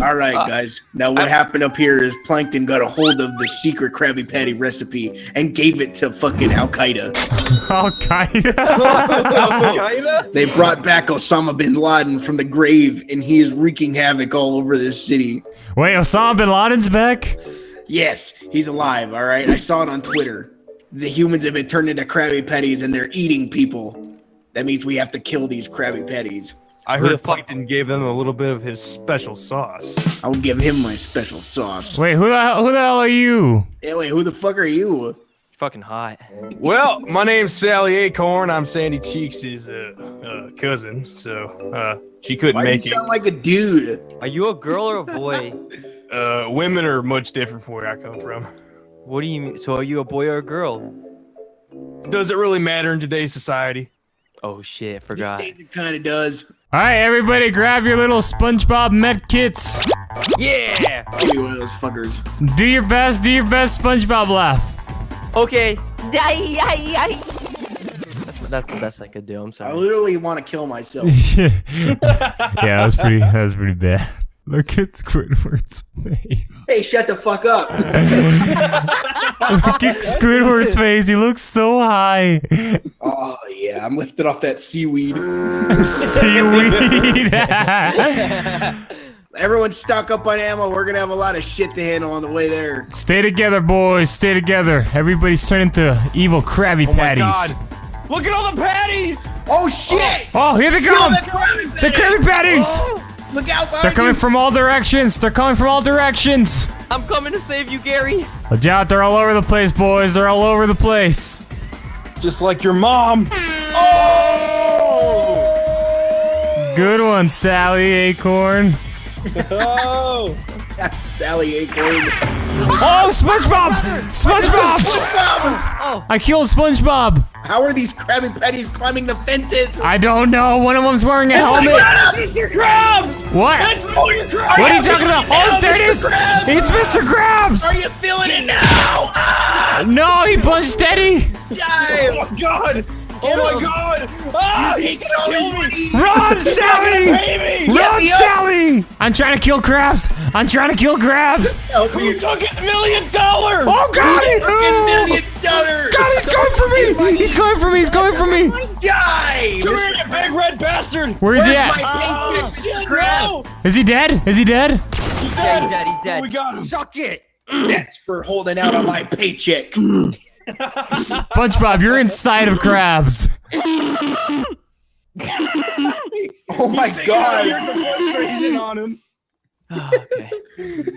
All right, guys. Now what happened up here is Plankton got a hold of the secret Krabby Patty recipe and gave it to fucking Al-Qaeda. Al-Qaeda? Al-Qaeda? They brought back Osama bin Laden from the grave, and he is wreaking havoc all over this city. Wait, Osama bin Laden's back? Yes, he's alive, all right? I saw it on Twitter. The humans have been turned into Krabby Patties, and they're eating people. That means we have to kill these Krabby Patties. I heard Plankton gave them a little bit of his special sauce. I will give him my special sauce. Wait, who the hell are you? Yeah, wait, who the fuck are you? You're fucking hot. Well, my name's Sally Acorn. I'm Sandy Cheeks' cousin, so she couldn't Why do you make it. sound like a dude? Are you a girl or a boy? Women are much different from where I come from. What do you mean? So are you a boy or a girl? Does it really matter in today's society? Oh shit, I forgot. It kind of does. All right, everybody, grab your little SpongeBob med kits. Yeah! Give me one of those fuckers. Do your best SpongeBob laugh. Okay. That's the best I could do. I'm I sorry. literally want to kill myself. Yeah, that was pretty bad. Look at Squidward's face. Hey, shut the fuck up. Look at Squidward's face. He looks so high. Oh, yeah, I'm lifted off that seaweed. Seaweed. Everyone stock up on ammo. We're going to have a lot of shit to handle on the way there. Stay together, boys. Stay together. Everybody's turning into evil Krabby Patties. My God. Look at all the patties! Oh, shit. Oh, here they come. The Krabby Patties. Oh, look out, They're coming from all directions. They're coming from all directions. I'm coming to save you, Gary. Watch out. They're all over the place, boys. They're all over the place. Just like your mom. Oh! Good one, Sally Acorn. Oh! Sally Acorn. Oh, SpongeBob! SpongeBob! Oh. I killed SpongeBob. How are these Krabby Patties climbing the fences? I don't know. One of them's wearing a helmet. Mr. Krabs! What? That's Mr. Krabs! What are you talking about? Oh, there it is! Krabs! It's Mr. Krabs! Are you feeling it now? Ah, No, he punched Eddie! dive! Oh my God! Oh my God! Ah! He's Taking all gonna his kill me! money! Run, Sally! Baby! Run, me up. Sally! I'm trying to kill Krabs! I'm trying to kill Krabs! Help Who me. took his $1 million? Oh Oh, God! $1 million! God, he's coming for me! He's coming for me! He's coming for me! Die! Come here, you big red bastard! Where is he Where's at? my pink fish, shit, crab? no! Is he dead? Is he dead? He's Yeah, he's dead! dead. He's dead. We got him. Suck it. That's for holding out on my paycheck. SpongeBob, you're inside of Krabs. Oh my God! Here's some frustration on him. Oh, okay.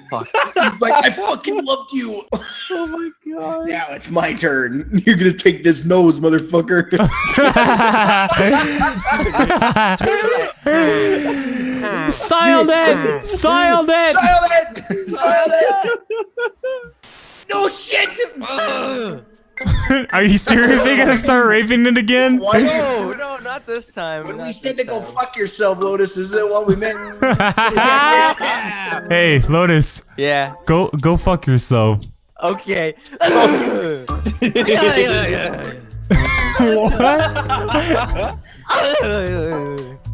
Fuck. He's like, I fucking loved you. Oh my God. Now it's my turn. You're gonna take this nose, motherfucker. Silent! Silent! Silent! Silent! No shit! Are you seriously gonna start raping it again? Why No, no, not this time. When not we said to this go time. fuck yourself, Lotus, is it what we meant? Hey, Lotus, Yeah. go fuck yourself. Okay. What?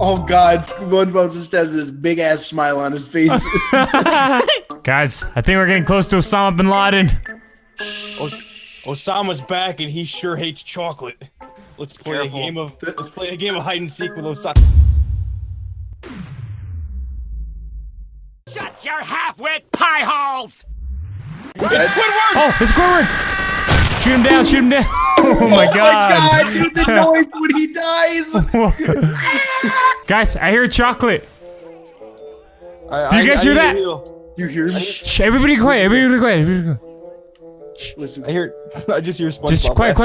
Oh God, SpongeBob just has this big ass smile on his face. Guys, I think we're getting close to Osama bin Laden. Osama's back and he sure hates chocolate. Let's play a game of hide and seek with Osama. Shut your half-wit pie holes! It's Squidward! Oh, it's Squidward! Shoot him down, shoot him down! Oh my God! Oh my God, dude, the noise when he dies! Guys, I hear chocolate. Do you guys hear that? You hear me? Shh, everybody quiet, everybody quiet, everybody quiet. Listen. I just hear SpongeBob. Just quiet.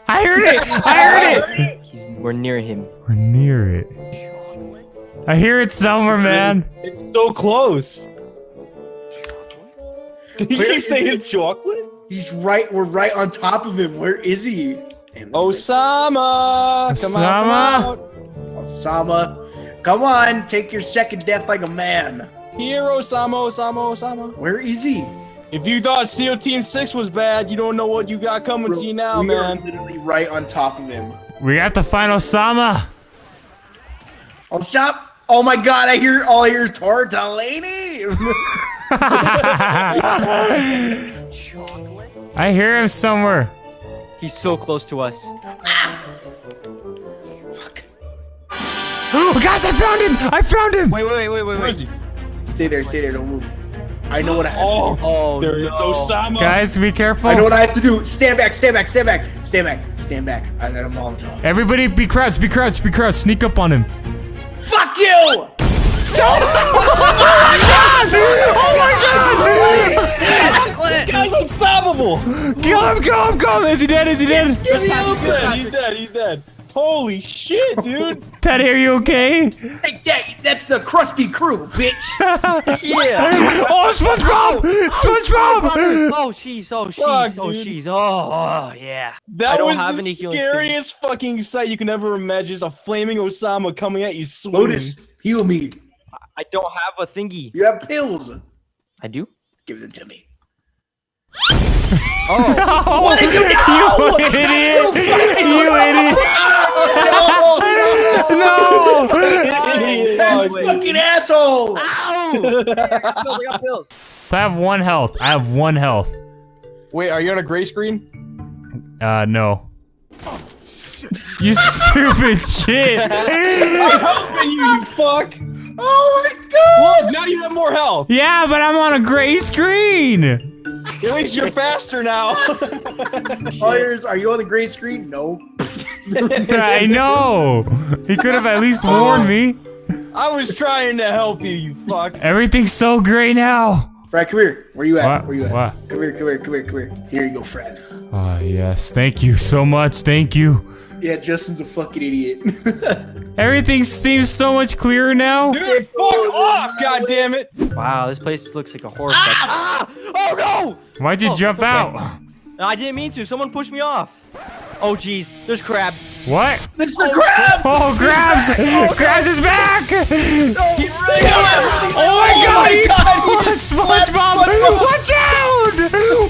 I heard it! I heard it! We're near him. We're near it. I hear it somewhere, man. It's so close. Did you keep saying chocolate? He's right. We're right on top of him. Where is he? Osama! Osama? Osama, come on, take your second death like a man. Here, Osama. Where is he? If you thought SEAL Team 6 was bad, you don't know what you got coming to you now, we are man. literally right on top of him. We got the final Osama. Oh, stop! Oh my God! All I hear is tortellini. I hear him somewhere. He's so close to us. Fuck. Oh, guys, I found him! I found him! Wait. Where is he? Stay there, don't move. I know what I have to do. Oh, there is Osama. Guys, be careful. I know what I have to do. Stand back. I got a Molotov. Everybody be crouched. Sneak up on him. Fuck you! This guy's unstoppable. Kill him! Is he dead? Give me He's dead. Holy shit, dude. Teddy, are you okay? Take that! That's the crusty crew, bitch! Yeah. Oh, SpongeBob! Oh, sheesh. Oh, yeah. That I don't was have the any healing scariest fucking sight you can ever imagine. Just a flaming Osama coming at you swinging. Lotus, heal me. I don't have a thingy. You have pills. I do? Give them to me. Oh, What did you do? you idiot! You idiot! No! That fucking asshole! Ow! I got pills. I have 1 health. Wait, are you on a gray screen? No. You stupid shit! I'm helping you fuck! Oh my God! Look, now you have more health. Yeah, but I'm on a gray screen! At least you're faster now. Players, are you on the gray screen? No. I know! He could have at least warned me. I was trying to help you, you fuck. Everything's so gray now. Fred, come here. Where you at? What? What? Come here. Here you go, Fred. Oh, yes. Thank you so much. Thank you. Yeah, Justin's a fucking idiot. Everything seems so much clearer now. Dude, fuck off, goddammit. Wow, this place looks like a horror fest. Ah! Oh no! Why'd you jump it's okay. out? No, I didn't mean to. Someone pushed me off. Oh jeez, there's crabs. What? Mr. Krabs! Oh, Krabs! Krabs is back! Oh Oh my God! He God, pulled SpongeBob! Watch out!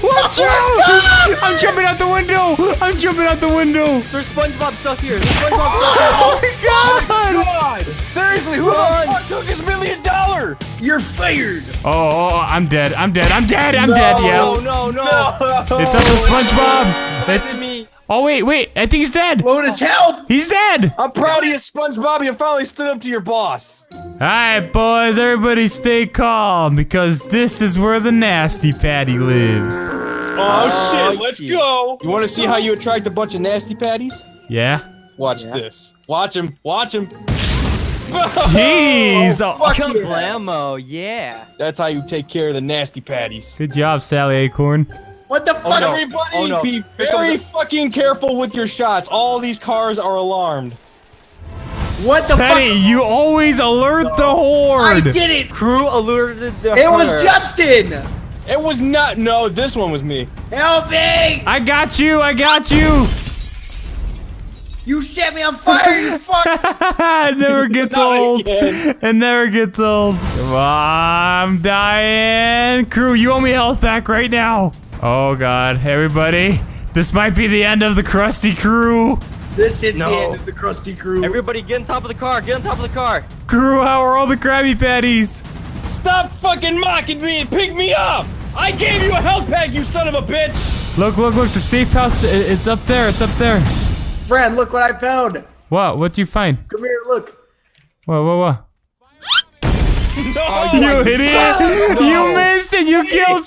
Watch out! I'm jumping out the window! There's SpongeBob stuff here. There's SpongeBob stuff Oh my God! God! Seriously, who the fuck took his $1 million? You're fired! Oh, I'm dead. I'm dead. Yeah. No. It's up to SpongeBob. It's me. Oh wait. I think he's dead. Lotus, help! He's dead. I'm proud of you, SpongeBob. You finally stood up to your boss. Alright, boys, everybody stay calm because this is where the nasty patty lives. Oh shit, let's go. You want to see how you attract a bunch of nasty patties? Yeah? Watch this. Watch him. Jeez! Oh, Kablamo, yeah. That's how you take care of the nasty patties. good job, Sally Acorn. What the fuck? no. Everybody Oh, no. be very fucking careful with your shots. All these cars are alarmed. What the Teddy, fuck? you always alert the I horde! did it! Crew alerted the It was hunter. Justin! It was not. No, this one was me. Help me! I got you! You set me on fire, you fuck! It never gets Not old. again. It never gets old. Come on, I'm dying. Crew, you owe me health back right now. Oh God, everybody. This might be the end of the Krusty Crew. This is the No. end of the Krusty Crew. Everybody get on top of the car. Crew, how are all the Krabby Patties? Stop fucking mocking me and pick me up. I gave you a health pack, you son of a bitch. Look, the safe house, it's up there, Fred, look what I found! What'd you find? Come here, look. What? No. You idiot! You missed it! You killed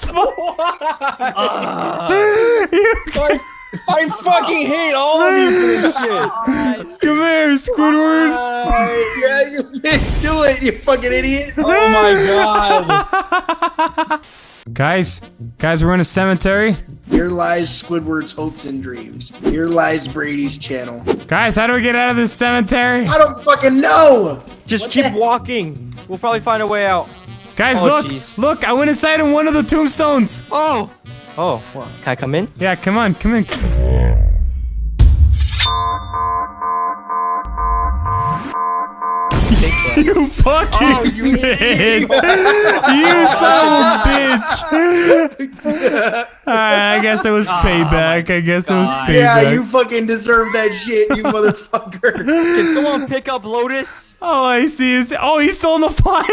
I fucking hate all of you for this shit. Come here, Squidward! Yeah, you bitch, do it, you fucking idiot! Oh my god. Guys, we're in a cemetery. Here lies Squidward's hopes and dreams. Here lies Brady's channel. Guys, how do we get out of this cemetery? I don't fucking know! Just keep walking. We'll probably find a way out. Guys, Oh, look! jeez. Look, I went inside in one of the tombstones! Oh, well, can I come in? Yeah, come in. You fucking idiot! You son of a bitch! bitch. Alright, I guess it was payback. I guess it was payback. Yeah, you fucking deserve that shit, you motherfucker. Can someone pick up Lotus? All I see is, oh, he's still in the fire.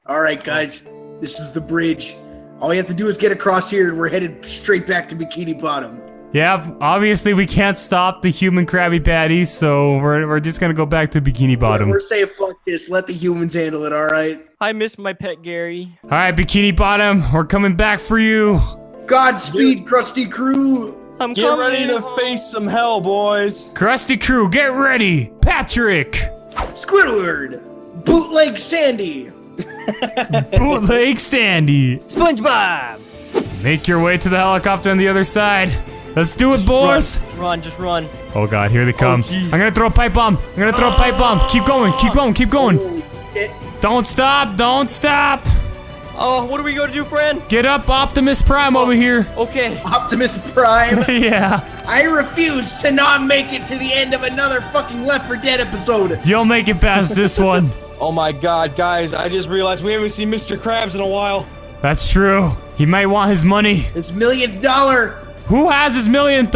All right, guys, this is the bridge. All you have to do is get across here, and we're headed straight back to Bikini Bottom. Yeah, obviously we can't stop the human Krabby Patties, so we're just gonna go back to Bikini Bottom. We're saying fuck this. Let the humans handle it. All right. I miss my pet Gary. All right, Bikini Bottom, we're coming back for you. Godspeed, Krusty Crew. I'm Get coming. ready to face some hell, boys. Krusty Crew, get ready. Patrick, Squidward. Bootleg Sandy. Bootleg Sandy. SpongeBob. Make your way to the helicopter on the other side. Let's do it, boys. Run, just run. Oh God, here they come. jeez. I'm gonna throw a pipe bomb. I'm gonna throw a pipe bomb. Keep going, keep going, keep going. Holy shit. Don't stop, don't stop. Oh, what are we gonna do, friend? Get up, Optimus Prime over here. Okay. Optimus Prime. Yeah, I refuse to not make it to the end of another fucking Left 4 Dead episode. you'll make it past this one. Oh my God, guys! I just realized we haven't seen Mr. Krabs in a while. That's true. He might want his money. His $1 million. Who has his $1 million?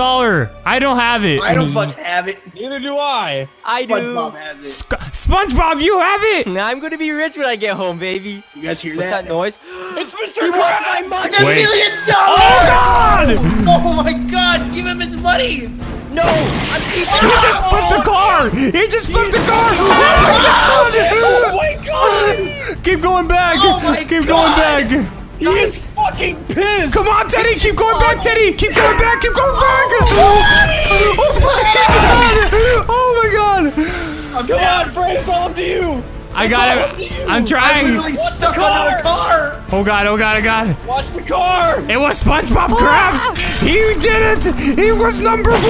I don't have it. I don't fucking have it. Neither do I. I do. SpongeBob has it. SpongeBob, you have it. Now I'm gonna be rich when I get home, baby. You guys hear What's that? that noise? It's Mr. He wants my Krabs. money! $1 Wait. million. Oh God! Oh my God! Give him his money. No! I'm keeping He just flipped the car! He just flipped the car! Oh my God! Keep going back! Oh my Keep God. going back! He is fucking pissed. Come on, Teddy! Keep going back, Teddy! Keep going back! Keep going back! Oh my God! I'm Come down. on, Fred. It's all up to you. I got it! I'm I'm trying! literally stuck under a car. Oh God, oh God, oh God! Watch the car. It was SpongeBob Krabs! He did it! He was number 1!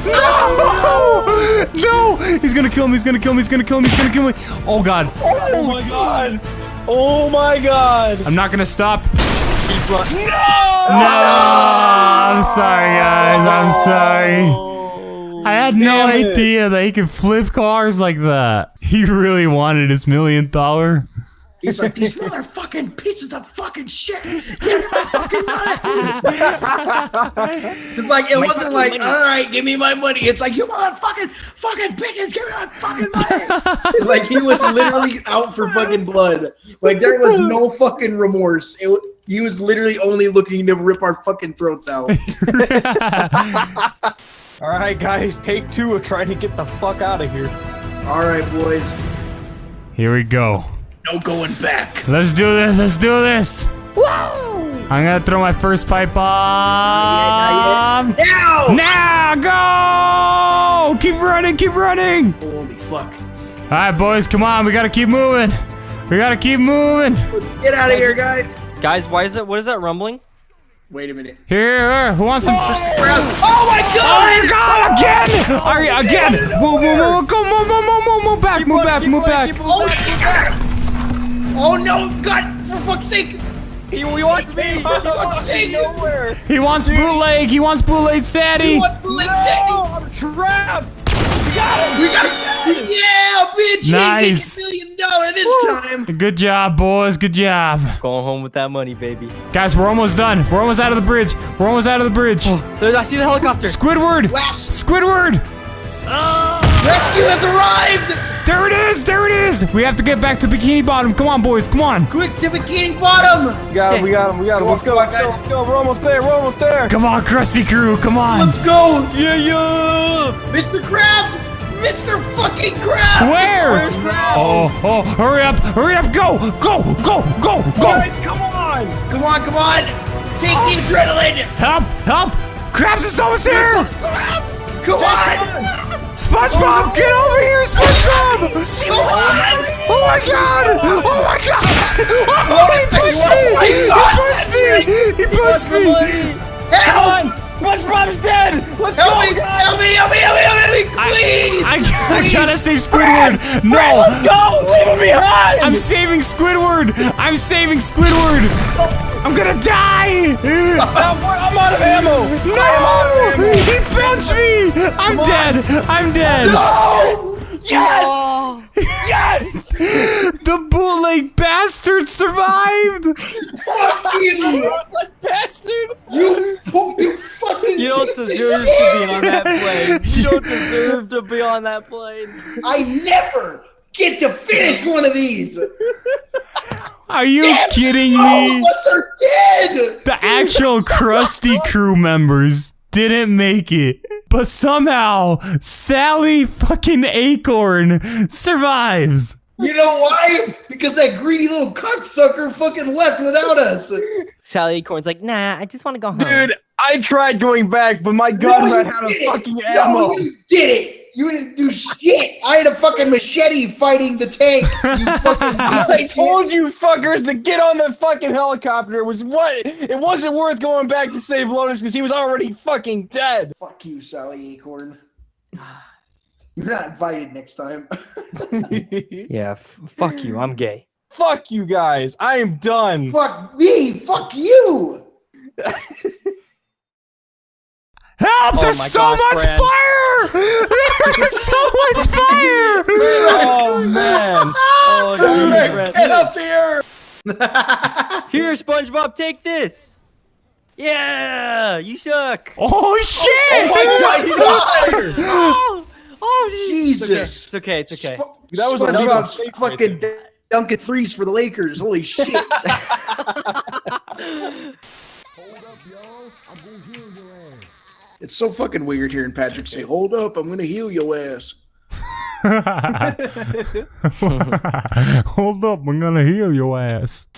No! No! He's gonna kill me, he's gonna kill me, he's gonna kill me, he's gonna kill me! Oh God. Oh my God. Oh my God. I'm not gonna stop. Keep running. No! I'm sorry, guys. I'm sorry. I had no Damn it. idea that he could flip cars like that. He really wanted his $1 million. He's like, these motherfucking pieces of fucking shit. Give me my fucking money. It's like, it wasn't like, all right, give me my money. It's like, you motherfucking fucking bitches, give me my fucking money. Like, he was literally out for fucking blood. Like, there was no fucking remorse. He was literally only looking to rip our fucking throats out. All right, guys. Take 2 of trying to get the fuck out of here. All right, boys. Here we go. No going back. Let's do this. Let's do this. I'm gonna throw my first pipe bomb. Now! Now go! Keep running. Keep running. Holy fuck. All right, boys. Come on. We gotta keep moving. We gotta keep moving. Let's get out of here, guys. Guys, why is that? What is that rumbling? Wait a minute. Here. Who wants some? Oh my god! Oh my God! Again! Again! Whoa! Go! Move back! Move back! Move back! Oh god! Oh no! God! For fuck's sake! He wants me. For fuck's sake! Nowhere. He wants bootleg. He wants bootleg Sadie. What's the link No, I'm trapped. We got yeah, bitch! Nice. $1 million this time. Good job, boys. Good job. Going home with that money, baby. Guys, we're almost done. We're almost out of the bridge. We're almost out of the bridge. There, I see the helicopter. Squidward! Last Squidward! rescue has arrived. There it is! There it is! We have to get back to Bikini Bottom. Come on, boys. Come on. Quick to Bikini Bottom. We got him. We got him. We got him. Let's go. Let's go. Let's go. We're almost there. We're almost there. Come on, Krusty Crew. Come on. Let's go, Yeah. Mr. Krabs. Mr. fucking Krabs. Where? Where's Krabs? Oh, hurry up. Hurry up. Go. Go. Go. Go. Go. Guys, come on. Come on, come on. Take the adrenaline. Help. Help. Krabs is almost here. Come on. SpongeBob, get over here, SpongeBob. Come on. Oh my God! Oh my God! Oh, he pushed me! He pushed me! He pushed me! Help. SpongeBob's dead. Let's Help go, me. guys. Help me. Help me. Help me. Help me. Please. I gotta save Squidward! No! Let's go. Leave him behind. I'm saving Squidward! I'm saving Squidward! I'm gonna die! I'm out of ammo. No! He punched me! I'm dead! I'm dead! No. Yes. Yes. The bootleg bootleg bastard survived! Fuck you! Bastard! You fucking You don't piece of deserve to shit! be on that plane. You don't deserve to be on that plane. I never get to finish one of these! Are you Damn, kidding all me? of us are dead! The actual Krusty crew members didn't make it. But somehow, Sally fucking Acorn survives. You know why? Because that greedy little cocksucker fucking left without us. Sally Acorn's like, nah, I just want to go home. Dude, I tried going back, but my gun ran out of didn't. fucking ammo. No, you did it. You didn't do shit. I had a fucking machete fighting the tank. You fucking I told you fuckers to get on the fucking helicopter. It wasn't worth going back to save Lotus because he was already fucking dead. Fuck you, Sally Acorn. You're not invited next time. Yeah, fuck you. I'm gay. Fuck you guys. I am done. Fuck me. Fuck you. Help! Oh There's my so God, much Fran. fire! There's so much fire! Oh man. Oh, geez, Fred. Get up here. Here, SpongeBob, take this. Yeah, you suck. Oh shit! Oh, Jesus. It's okay. It's okay. That was a SpongeBob's fake fucking Dunkin' threes for the Lakers. Holy shit. It's so fucking weird hearing Patrick say, "Hold up, I'm gonna heal your ass." Hold up, I'm gonna heal your ass.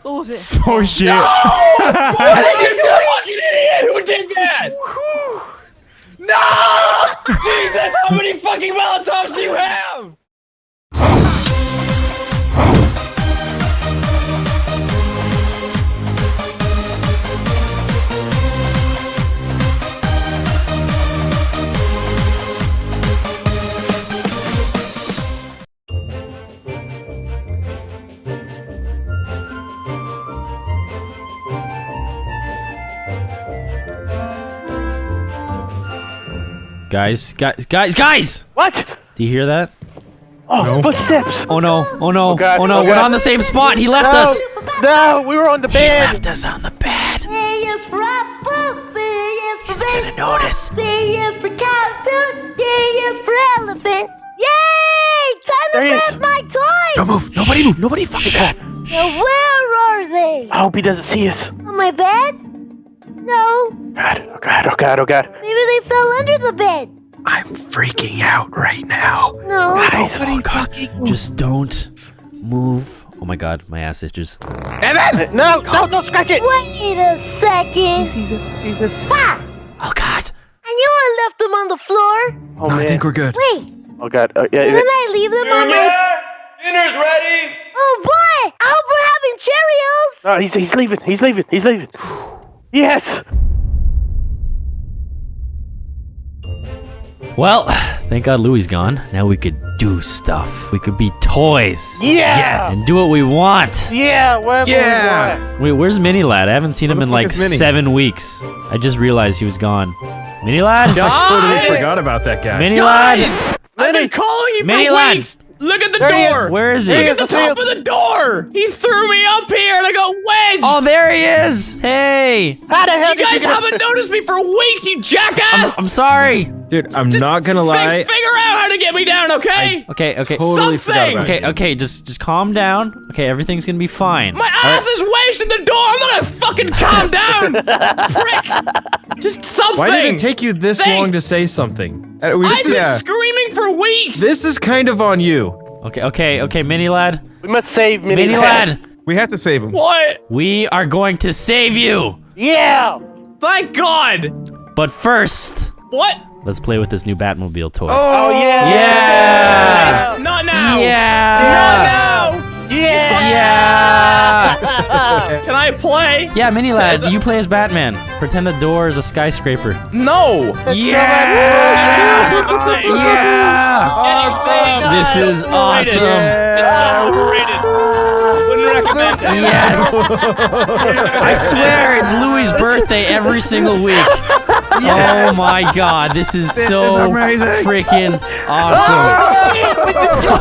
What was it? Oh shit! What did you do, fucking idiot? Who did that? No! Jesus, how many fucking Molotovs do you have? Guys! What? Do you hear that? Oh, footsteps. Oh no, God, oh no, oh we're God. on the same spot. He left us. No, we were on the He bed. left us on the bed. A is for apple, B is for He's gonna baseball, notice. C is for catapult, D is for elephant. Yay! Time There to he is. grab my toys! Don't move. Nobody fucking. Now where are they? I hope he doesn't see us. On my bed? No. God, oh God, oh God, oh God. Maybe they fell under the bed. I'm freaking out right now. No. Guys, Oh god. Just don't move. Oh my god, my ass itches. no, don't scratch it. Wait a second. Sees us. Ah! Oh god. I knew I left them on the floor. Oh man. we're good. Wait, Oh God. Yeah, didn't I leave them on my... Dinner's ready! Oh boy! I hope we're having Cheerios! Oh, he's leaving. He's leaving. He's leaving. Yes. Well, thank God Louie's gone. Now we could do stuff. We could be toys. Yeah. And do what we want. Yeah. Whatever we want. Wait, where's Mini Lad? I haven't seen him in like 7 weeks. I just realized he was gone. Mini Lad? I totally forgot about that guy. Mini Lad? I've been calling you Mini for Lad. weeks! Look at the There he is. door! Where is he? There he Look at the top of the door! He threw me up here and I got wedged! Oh, there he is! Hey! How the hell You did guys get- haven't noticed me for weeks, you jackass! I'm sorry. Dude, I'm not gonna lie. Figure out how to get me down, okay? Okay. Totally forgot about it. Okay, just calm down. Okay, everything's gonna be fine. My ass is wedged in the door! I'm not gonna fucking calm down! Prick! Just something! Why did it take you this Thing. long to say something? I've been screaming for weeks! This is kind of on you. Okay, Mini Lad. We must save Mini Mini Lad, We have to save him. What? we are going to save you. Yeah. Thank God! But first, What? let's play with this new Batmobile toy. Oh yeah. Yeah! Not now! Yeah! Not now! Yeah. Yeah! Can I play? Yeah, Mini Lad, you play as Batman. Pretend the door is a skyscraper. No! Yeah! Yeah! Awesome! This is awesome. It's so overrated. Wouldn't recommend it. Yes! I swear it's Louis' birthday every single week. Oh my god, this is so freaking awesome.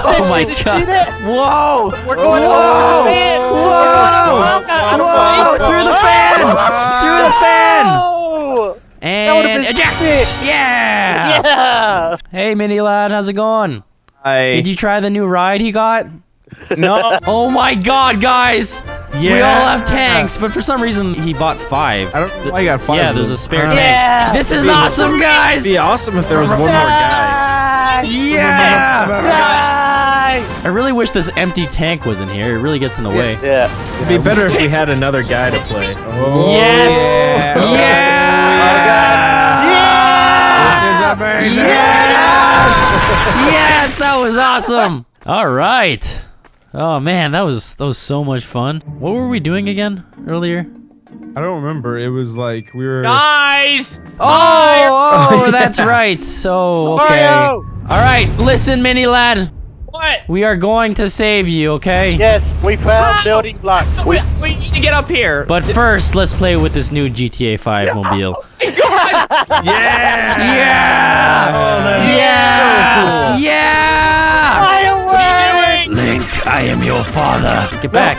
Oh my god. Whoa! We're going Whoa! Whoa! Whoa! Through the fan! Through the fan! And eject! Yeah! Yeah! Hey, mini lad, how's it going? I Did you try the new ride he got? no. Oh my god, guys! Yeah. We all have tanks, but for some reason he bought 5. I don't know why I got 5. Yeah, there's a spare tank. Yeah! This is awesome, guys! It'd be awesome if there was one more guy. Yeah! Die! I really wish this empty tank was in here. It really gets in the way. Yeah. It'd be better if we had another guy to play. Yes! Yeah! This is amazing. Yes! Yes, that was awesome. All right. Oh man, that was so much fun. What were we doing again earlier? I don't remember. It was like we were. Guys! Oh, that's right. So okay. Mario! All right, listen, mini lad. What? We are going to save you, okay? Yes, we found building blocks. We need to get up here. But first, let's play with this new GTA 5 mobile. Yeah. Yeah! Yeah! Yeah! Fly away! Link, I am your father. Get back,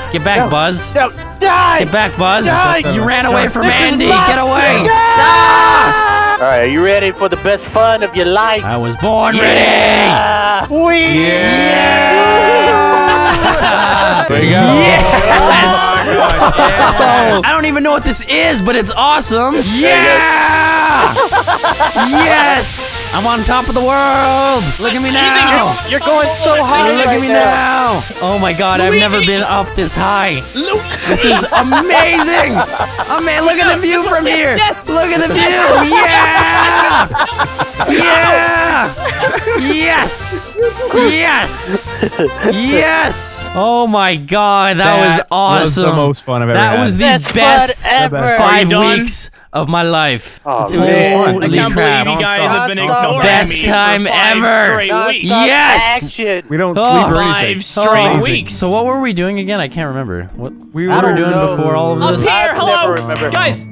Buzz. No, die! Get back, Buzz. Die! You ran away from Andy. Get away. All right, are you ready for the best fun of your life? I was born ready. There you go. Yes! Oh, I don't even know what this is, but it's awesome. Yeah! Yes! I'm on top of the world. Look at me now. You're going so high Look at right me now. now. Oh my god, I've never been up this high. This is amazing. Oh man, look at the view from here. Look at the view. Yeah! Yeah! Yes! Yes! Yes! Oh my god, that was awesome. Was the most fun I've ever had. That was the Best best fun ever. 5 done? weeks of my life. Oh, It was man. fun. I Holy can't crap. believe you guys have been Non-stop ignoring Best me time for 5 ever. straight weeks. Non-stop Yes! action. We don't Oh. sleep or 5 anything. straight Oh. weeks. So what were we doing again? I can't remember. What We we were don't doing know. before all of Up this? here, I've hello, never remembered. guys.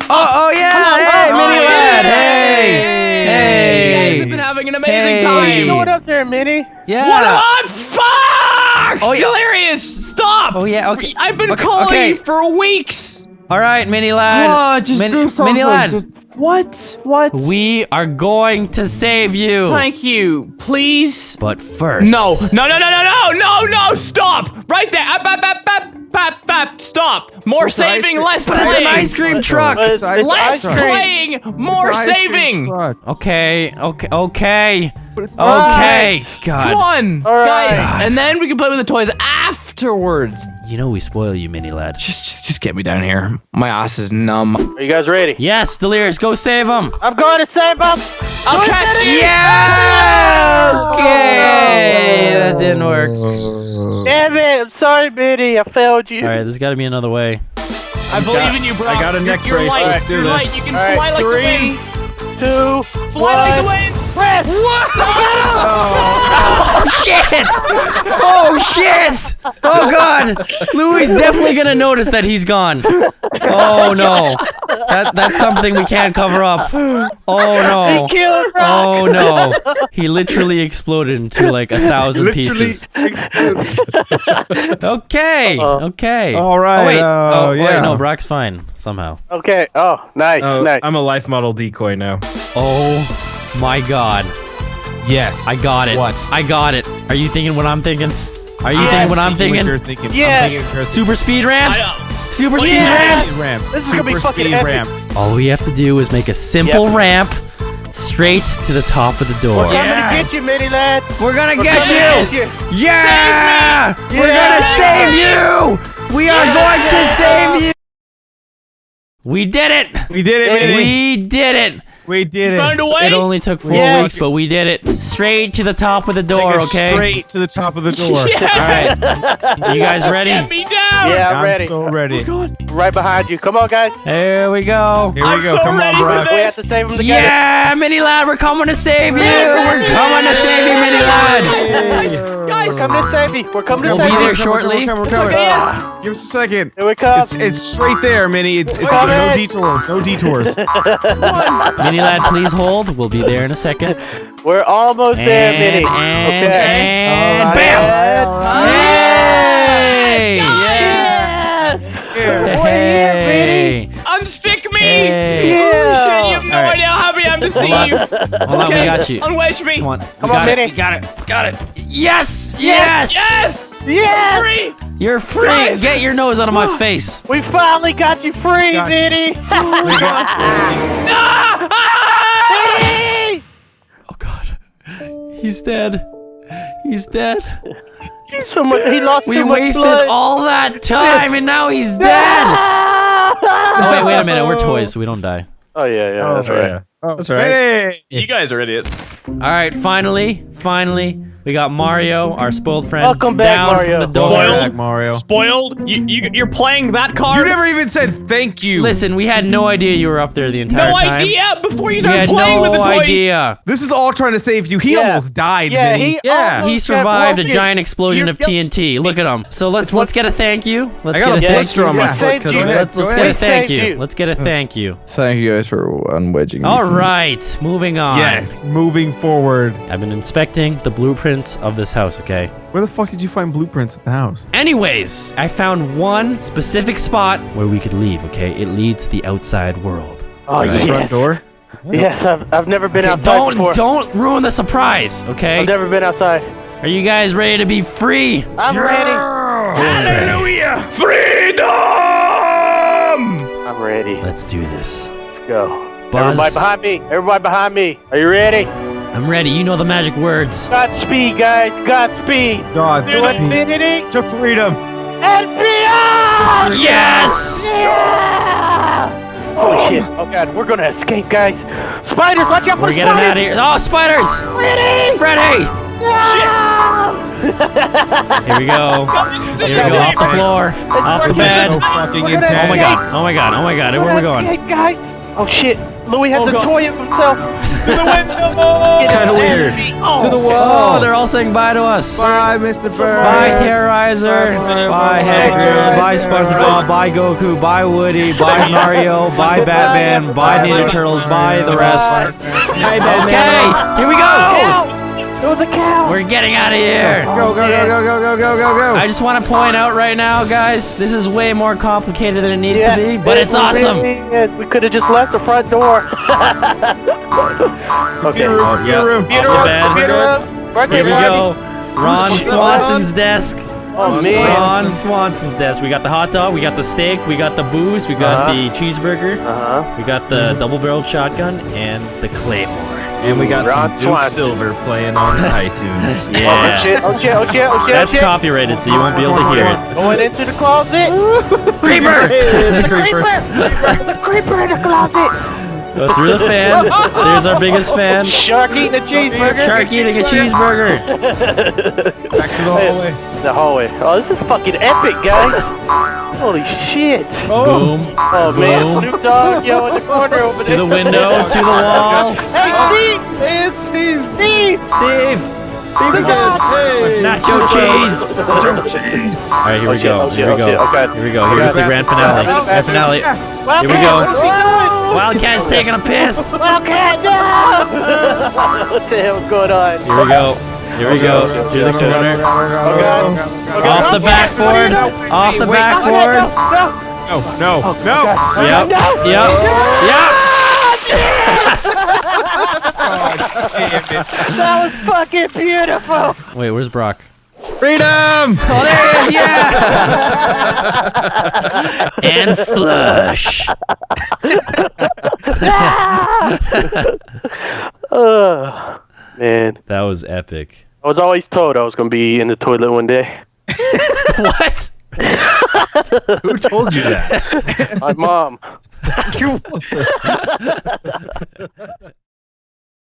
Oh yeah! Hey, Mini Lad! Hey! You guys have been having an amazing Hey. What are you time. doing up there, Minnie? Yeah. What up? Fuck! Oh, yeah. Delirious, stop! Oh yeah. Okay. I've been Okay, calling okay. you for weeks. All right, Mini Lad. Mini Lad. What? We are going to save you. Thank you. Please. But first. No! Stop! Right there! Stop! More saving, less But it's an playing! ice cream truck. It's Less ice cream. playing, more saving! Okay. Okay. Right. God. Come on, All right. guys, and then we can play with the toys afterwards. You know we spoil you, Mini Lad. Just get me down here. My ass is numb. Are you guys ready? Yes, Delirious, go save him. I'm going to save them. I'll catch you. Yeah. Okay. That didn't work. Damn it! I'm sorry, Minnie. I failed you. All right, there's got to be another way. I believe in you, bro. I got a neck You're brace. light. Let's do You're this. light. You can All right, fly like the 3, wind. 2, Fly like the wind. press. Oh shit! Oh shit! Oh god! Louis definitely gonna notice that he's gone. Oh no! That's something we can't cover up. Oh no! Kill Rock. Oh no! He literally exploded into like 1,000 pieces. Okay. Okay. All right, Oh wait. yeah. Wait, no, Brock's fine somehow. Okay. Oh, nice, nice. I'm a life model decoy now. Oh my god! Yes. I got it. What? I got it. Are you thinking what I'm thinking? Are you thinking what I'm thinking? You're thinking. Yeah. I'm thinking Super speed ramps? Super speed Yes! ramps? ramps. This is gonna be Super fucking speed epic. ramps. All we have to do is make a simple Yep. ramp straight to the top of the door. We're coming to get you, Minnie lad. We're gonna get coming you! to get Yeah! We're gonna save you! We are going to save you! We did it! We did it, Minnie. We did it! We did it. Found a way. It only took 4 Yeah. weeks, but we did it. Straight to the top of the door, Take us okay? straight to the top of the door. Yes. Alright. You guys ready? Get me down. Yeah, I'm ready. so ready. Right behind you. Come on, guys. Here we go. Here we I'm go. so Come ready on, for Brock. this. We have to save them together. Yeah, Mini Lad, we're coming to save you. We're coming to save you, Mini Lad. Guys. We're coming to save you. We're coming to We'll save be you. there shortly. We're It's coming. okay, yes. Give us a second. Here we come. It's straight there, Minnie. It's no coming. detours. No detours. Mini Lad, please hold. We'll be there in a second. We're almost there, Minnie. And Alright, bam! alright, Hey! Hey! Unstick me. Hey! Holy shit, you have no Alright. idea how happy I am to see Hold on. you. Hold on, we got you. Unwedge me. Come on. Come on, Minnie. We got it. Got it. Yes! Yes! Yes. Yes! Free. You're free. Guys. Get your nose out of my face. We finally got you free, Got you. Minnie. Minnie! Oh God. He's dead. He's dead. He lost We too much wasted blood. all that time and now he's dead. Oh wait a minute. We're toys, so we don't die. Oh yeah, that's right. Oh, That's right. Minnie. You guys are idiots. All right, finally, we got Mario, our spoiled friend, Welcome back, down Mario. from the door. Spoiled? Back, Mario. Spoiled. You're playing that You card. never even said thank you. Listen, we had no idea you were up there the entire No time. idea before you We started had playing no with the toys. idea. This is all trying to save you. He Yeah. almost died, Yeah, Minnie. He survived a broken. giant explosion You- of TNT. Look at him. So let's get a thank you. Let's I got a get a thank blister you. on my Yeah. foot because Thank of you. it. Let's Go get ahead. a thank Thank you. you. Let's get a thank you. Thank you guys for unwedging me. All right, moving on. Yes, moving forward. I've been inspecting the blueprints of this house, okay? Where the fuck did you find blueprints at the house? Anyways, I found one specific spot where we could leave, okay? It leads to the outside world. Oh The yes. front door? Yes, I've never been Okay, outside before. don't ruin the surprise, okay? I've never been outside. Are you guys ready to be free? I'm ready. Hallelujah. Freedom. I'm ready. Let's do this. Let's go. Buzz. Everybody behind me. Everybody behind me. Are you ready? I'm ready. You know the magic words. Godspeed, guys. Godspeed. God, To infinity to freedom. and beyond. Yes! Yeah! Holy shit. Oh god, we're gonna escape, guys. Spiders, watch out for We're getting spiders. out of here. Oh, spiders! Freddy! Freddy! Here we go. Here we go. Off the floor. Off the This is bed. so fucking We're gonna intense. Oh my escape. god. Oh my god. Oh my god. We're Where are we gonna going? escape, guys. Oh shit. Louis has Oh, a God. toy of himself. To the window. Kind of weird. To the Oh, wall. they're all saying bye to us. Bye, Mr. Bird. Bye, Terrorizer. Bye, Hagrid. Bye, SpongeBob. Bye, Goku. Bye, Woody. Bye, Mario. Bye, Batman. Bye, Ninja Turtles. Bye, the rest. Okay, here we go. It was a cow. We're getting out of here. Go, go, go, go, go, go, go, go, go. I just want to point out right now, guys, this is way more complicated than it needs to be, but it's it awesome. really is. We could have just left the front door. Computer room, computer room. Computer Off the room, bed. computer room. Right Here we there, go. Ron Swanson's desk. Oh man. Ron Swanson's desk. We got the hot dog, we got the steak, we got the booze, we got the cheeseburger, Uh-huh. we got the double-barreled shotgun, and the claymore. And we got Ron some Duke Swanson. Silver playing on iTunes. Oh Yeah. shit, oh shit, oh shit, oh shit. That's oh, shit. copyrighted, so you won't be able to hear it. Going into the closet. Creeper! It's a creeper. There's a creeper in the closet. Go through the fan. There's our biggest fan. Shark eating a cheeseburger. Shark eating a cheeseburger. Back to the hallway. The hallway. Oh, this is fucking epic, guys. Holy shit. Boom. Oh man, Boom. Snoop Dogg, yo, in the corner over there. To the window, to the wall. Hey, Steve! Hey, it's Steve. Steve! Steve! Steve again. Hey. Nacho cheese! Nacho cheese. Alright, here Oh, we shit, go. oh, shit, Here we oh, shit, go. okay. Here we go. Here's the grand finale. Grand finale. Here we go. Wildcat's taking a piss. Wildcat, no! What the hell's going on? Here we go. Here we go. To the corner. Okay. Off the backboard. Off the backboard. No! No, no, no. Yep. No! Yep. Yep. That was fucking beautiful! Wait, where's Brock? Freedom. Oh, there he is. Yeah. And flush. Man, That was epic. I was always told I was gonna be in the toilet one day. What? Who told you that? My mom.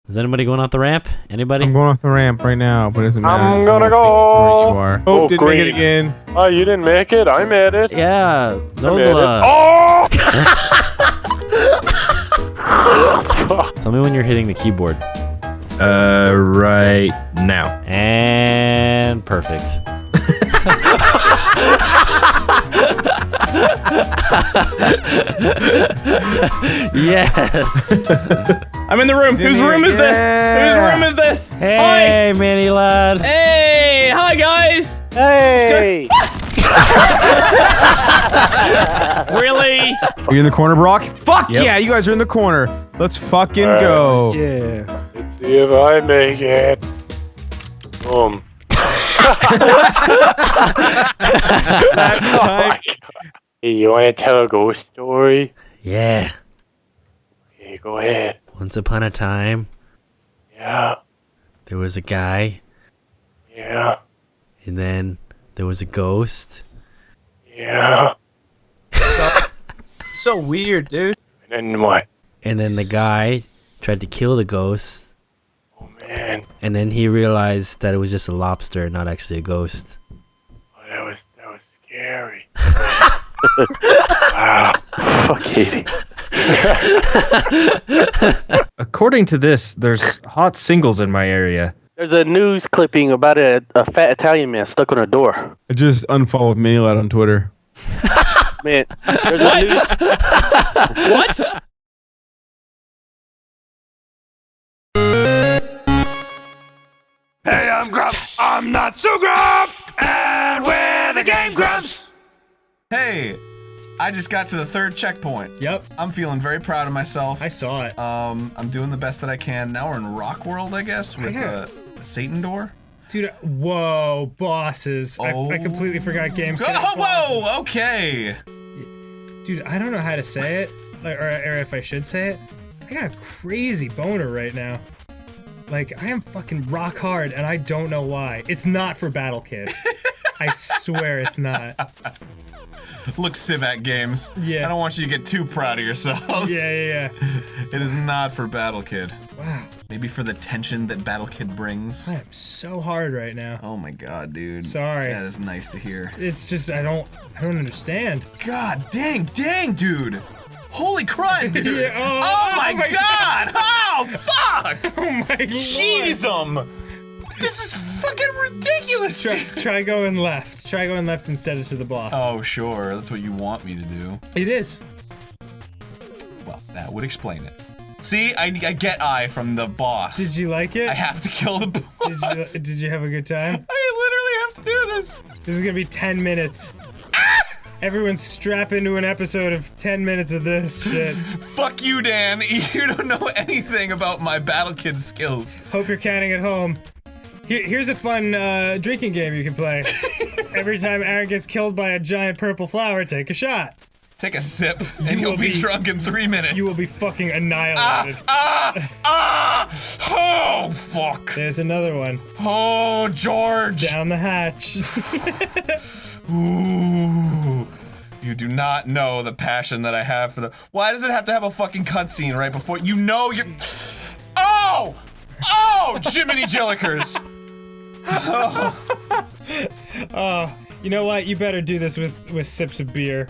Is anybody going off the ramp? Anybody? I'm going off the ramp right now, but it doesn't matter. I'm so gonna I don't think go. it's where you are. Oh, didn't make it green. again. Oh, you didn't make it? I made it. Yeah. No. I made it. Oh! Tell me when you're hitting the keyboard. Right now. And perfect. Yes. I'm in the room. Whose room is this? Whose room is this? Hey, Manny lad. Hey, hi guys. Hey! Really? Are you in the corner, Brock? Fuck yeah, you guys are in the corner. Let's fucking go. Yeah. Let's see if I make it. Boom. Hey, you want to tell a ghost story? Yeah. Okay, go ahead. Once upon a time, Yeah. there was a guy, Yeah. and then there was a ghost. Yeah. So weird, dude. And then what? And then the guy tried to kill the ghost, Oh, man. and then he realized that it was just a lobster, not actually a ghost. Oh, that was scary. Wow. Fuck Katie. According to this, there's hot singles in my area. There's a news clipping about a fat Italian man stuck on a door. I just unfollowed Manilad on Twitter. Man, there's a news. What? Hey, I'm Grump. I'm not so Grump. And we're the Game Grumps. Hey, I just got to the 3rd checkpoint. Yep. I'm feeling very proud of myself. I saw it. I'm doing the best that I can. Now we're in Rock World, I guess, with a Satan door. Dude, whoa, bosses. I completely forgot games. could have bosses. Whoa, okay. Dude, I don't know how to say it, or if I should say it. I got a crazy boner right now. Like, I am fucking rock hard, and I don't know why. It's not for Battle Kid. I swear it's not. Look, Civat Games. Yeah. I don't want you to get too proud of yourselves. Yeah. It is not for Battle Kid. Wow. Maybe for the tension that Battle Kid brings. I am so hard right now. Oh my god, dude. Sorry. That is nice to hear. It's just, I don't understand. God dang, dude. Holy crud, dude. Yeah, oh my god. Oh, fuck. Oh my god. Jeez, This is fucking ridiculous, dude. Try going left. Try going left instead of to the boss. Oh, sure. That's what you want me to do. It is. Well, that would explain it. See, I get I from the boss. Did you like it? I have to kill the boss. Did you have a good time? I literally have to do this. This is gonna be 10 minutes. Everyone strap into an episode of 10 minutes of this shit. Fuck you, Dan. You don't know anything about my Battle Kid skills. Hope you're counting at home. Here's a fun drinking game you can play. Every time Aaron gets killed by a giant purple flower, take a shot. Take a sip, and you'll be drunk in 3 minutes. You will be fucking annihilated. Oh, fuck. There's another one. Oh, George. Down the hatch. Ooh. You do not know the passion that I have for the— Why does it have to have a fucking cutscene right before— You know you're— Oh! Oh, Jiminy Jillikers! Oh, you know what? You better do this with sips of beer.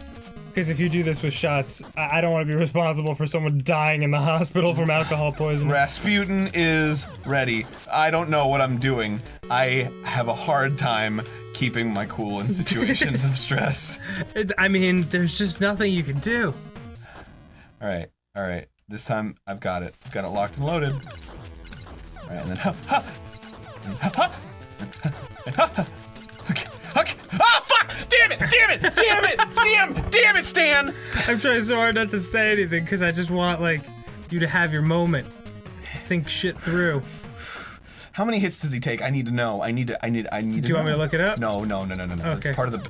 Because if you do this with shots, I don't want to be responsible for someone dying in the hospital from alcohol poisoning. Rasputin is ready. I don't know what I'm doing. I have a hard time keeping my cool in situations of stress. I mean, there's just nothing you can do. Alright. This time, I've got it. I've got it locked and loaded. Alright, and then ha! Okay. Ah, fuck! Damn it, Stan! I'm trying so hard not to say anything because I just want, like, you to have your moment. Think shit through. How many hits does he take? I need to know. I need to Do you want me to look it up? No. Okay. It's part of the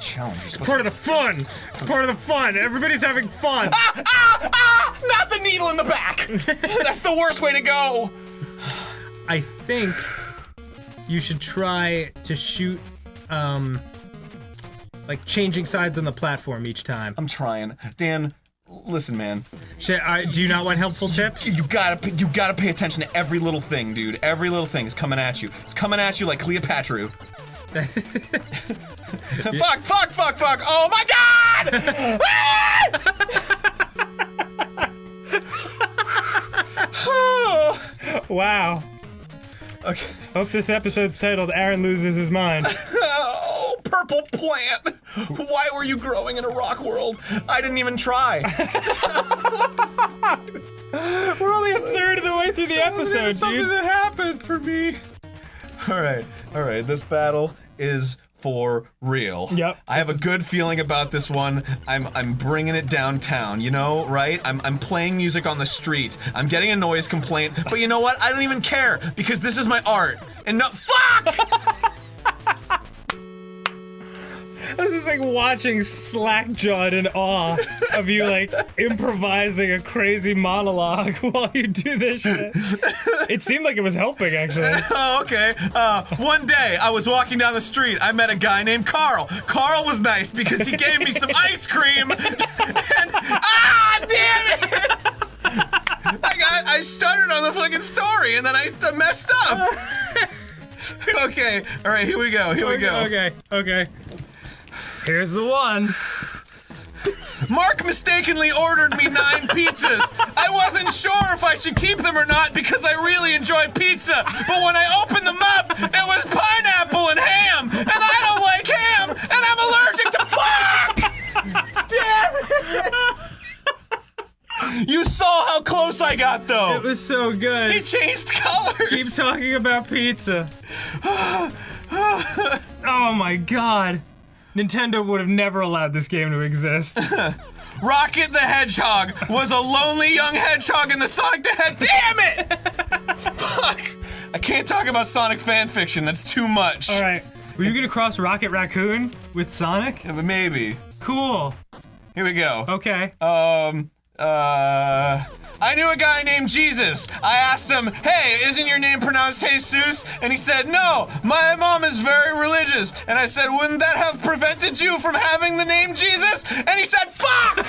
challenge. It's part of the fun! It's part of the fun! Everybody's having fun! Not the needle in the back! That's the worst way to go! I think you should try to shoot, like changing sides on the platform each time. I'm trying. Dan, Listen, man. Do you not want helpful tips? You gotta pay attention to every little thing, dude. Every little thing is coming at you. It's coming at you like Cleopatra. Fuck! Oh my God! Wow. Okay. Hope this episode's titled "Aaron Loses His Mind." Oh, purple plant! Why were you growing in a rock world? I didn't even try. We're only a third of the way through the episode, dude. Something that happened for me. All right. This battle is for real. Yep. I have a good feeling about this one. I'm bringing it downtown, you know, right? I'm playing music on the street. I'm getting a noise complaint, but you know what? I don't even care because this is my art. And no, fuck! I was just like watching slack-jawed in awe of you like improvising a crazy monologue while you do this shit. It seemed like it was helping, actually. Oh, okay. One day, I was walking down the street. I met a guy named Carl. Carl was nice because he gave me some ice cream. And, damn it! I stuttered on the fucking story, and then I messed up. Okay, all right, here we go. Okay. Here's the one. Mark mistakenly ordered me 9 pizzas. I wasn't sure if I should keep them or not because I really enjoy pizza. But when I opened them up, it was pineapple and ham. And I don't like ham. And I'm allergic to fuck! Damn it! You saw how close I got, though. It was so good. He changed colors. Keep talking about pizza. Oh my God. Nintendo would have never allowed this game to exist. Rocket the Hedgehog was a lonely young hedgehog in the Sonic the Hedgehog. Damn it! Fuck! I can't talk about Sonic fanfiction. That's too much. All right. Were you gonna cross Rocket Raccoon with Sonic? Yeah, but maybe. Cool. Here we go. Okay. I knew a guy named Jesus. I asked him, hey, isn't your name pronounced Jesus? And he said, no, my mom is very religious. And I said, wouldn't that have prevented you from having the name Jesus? And he said, fuck!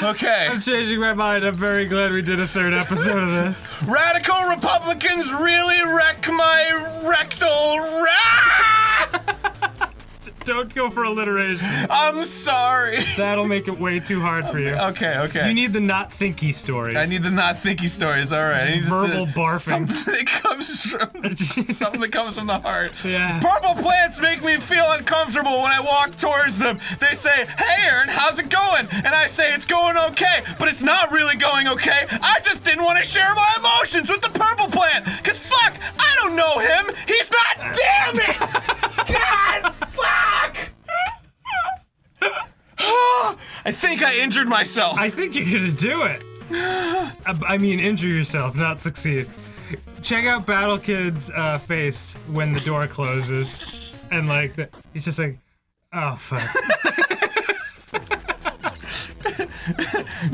Okay. I'm changing my mind. I'm very glad we did a 3rd episode of this. Radical Republicans really wreck my rectal Don't go for alliteration. I'm sorry. That'll make it way too hard for you. Okay. You need the not thinky stories. I need the not thinky stories, alright. I need verbal barfing. Something that comes from the heart. Yeah. Purple plants make me feel uncomfortable when I walk towards them. They say, hey Aaron, how's it going? And I say, it's going okay, but it's not really going okay. I just didn't want to share my emotions with the purple plant. Cause fuck, I don't know him. He's not, damn it! God, fuck! I think I injured myself. I think you're gonna do it. I mean, injure yourself, not succeed. Check out Battle Kid's face when the door closes, and like, he's just like, oh fuck.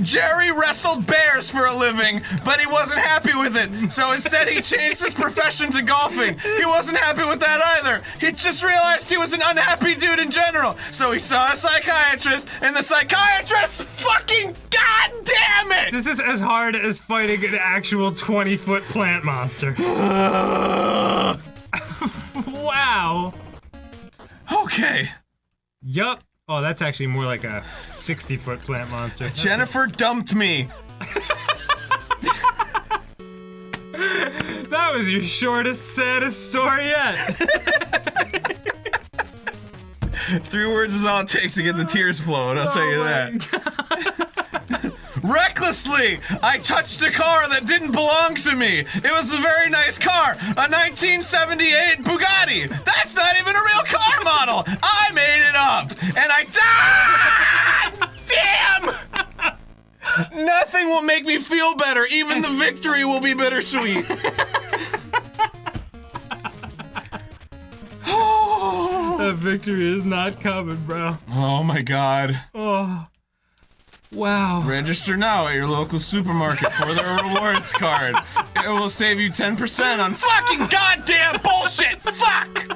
Jerry wrestled bears for a living, but he wasn't happy with it. So instead he changed his profession to golfing. He wasn't happy with that either. He just realized he was an unhappy dude in general. So he saw a psychiatrist, and the psychiatrist fucking goddamn it! This is as hard as fighting an actual 20-foot plant monster. Wow. Okay. Yup. Oh, that's actually more like a 60-foot plant monster. Jennifer dumped me. That was your shortest, saddest story yet. 3 words is all it takes to get the tears flowing, I'll tell you that. Recklessly, I touched a car that didn't belong to me. It was a very nice car, a 1978 Bugatti. That's not even a real car model. I made it up, and I died. Damn! Nothing will make me feel better. Even the victory will be bittersweet. That victory is not coming, bro. Oh my god. Oh. Wow. Register now at your local supermarket for the rewards card. It will save you 10% on fucking goddamn bullshit! Fuck!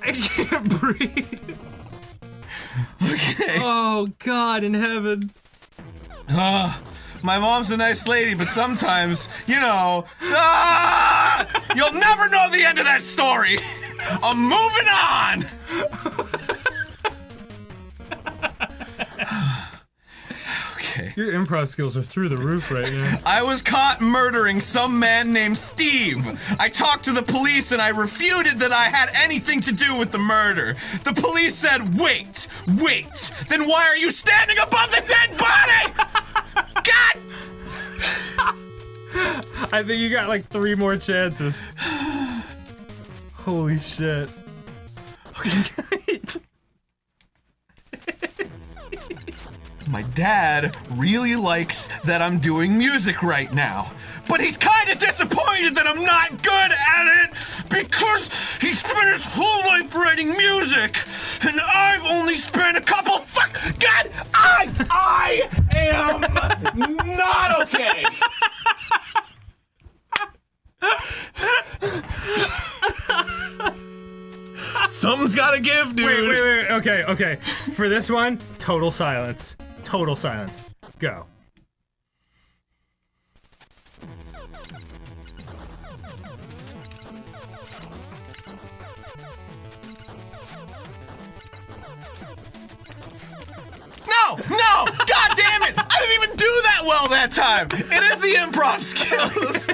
I can't breathe. Okay. Oh, God in heaven. My mom's a nice lady, but sometimes, you know, you'll never know the end of that story. I'm moving on. Okay. Your improv skills are through the roof right now. I was caught murdering some man named Steve. I talked to the police and I refuted that I had anything to do with the murder. The police said, wait. Then why are you standing above the dead body? God! I think you got like 3 more chances. Holy shit. My dad really likes that I'm doing music right now, but he's kind of disappointed that I'm not good at it because he spent his whole life writing music, and I've only spent a couple God, I am not okay. Something's gotta give, dude. Wait. Okay. For this one, total silence. Total silence. Go. No! God damn it! I didn't even do that well that time! It is the improv skills!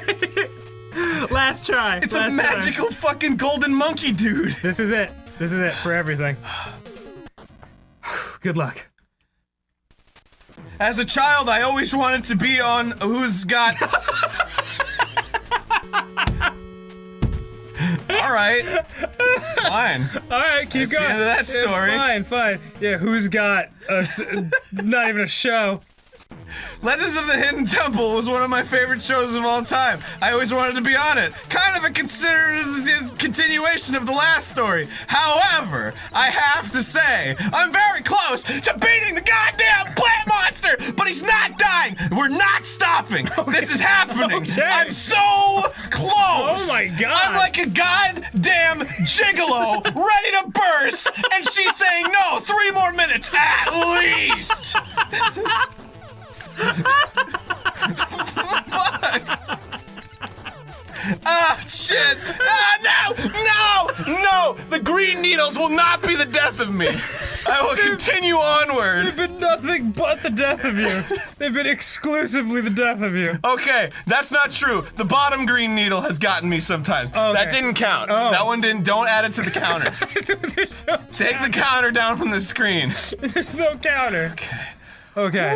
Last try. It's a magical fucking golden monkey, dude! This is it. This is it for everything. Good luck. As a child, I always wanted to be on Who's Got... Alright. Fine. Alright, keep That's going. the end of that story. Yeah, fine. Yeah, Who's Got not even a show. Legends of the Hidden Temple was one of my favorite shows of all time. I always wanted to be on it. Kind of a considered continuation of the last story. However, I have to say, I'm very close to beating the goddamn plant monster, but he's not dying. We're not stopping. Okay. This is happening. Okay. I'm so close. Oh my god. I'm like a goddamn gigolo ready to burst, and she's saying no, 3 more minutes at least. Fuck! Ah, shit! Ah, no! The green needles will not be the death of me. I will continue onward. They've been nothing but the death of you. They've been exclusively the death of you. Okay, that's not true. The bottom green needle has gotten me sometimes. Okay. That didn't count. Oh. That one didn't. Don't add it to the counter. Take the counter down from the screen. There's no counter. Okay.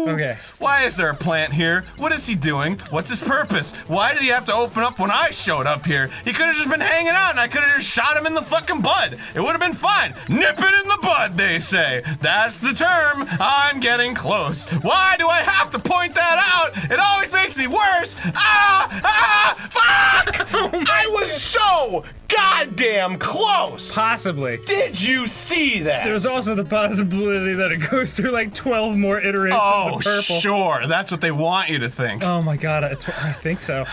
Okay. Why is there a plant here? What is he doing? What's his purpose? Why did he have to open up when I showed up here? He could have just been hanging out and I could have just shot him in the fucking bud. It would have been fine. Nip it in the bud, they say. That's the term. I'm getting close. Why do I have to point that out? It always makes me worse. Fuck! I was so goddamn close. Possibly. Did you see that? There's also the possibility that it goes through like 12 more iterations of purple. Sure. That's what they want you to think. Oh my god, I think so.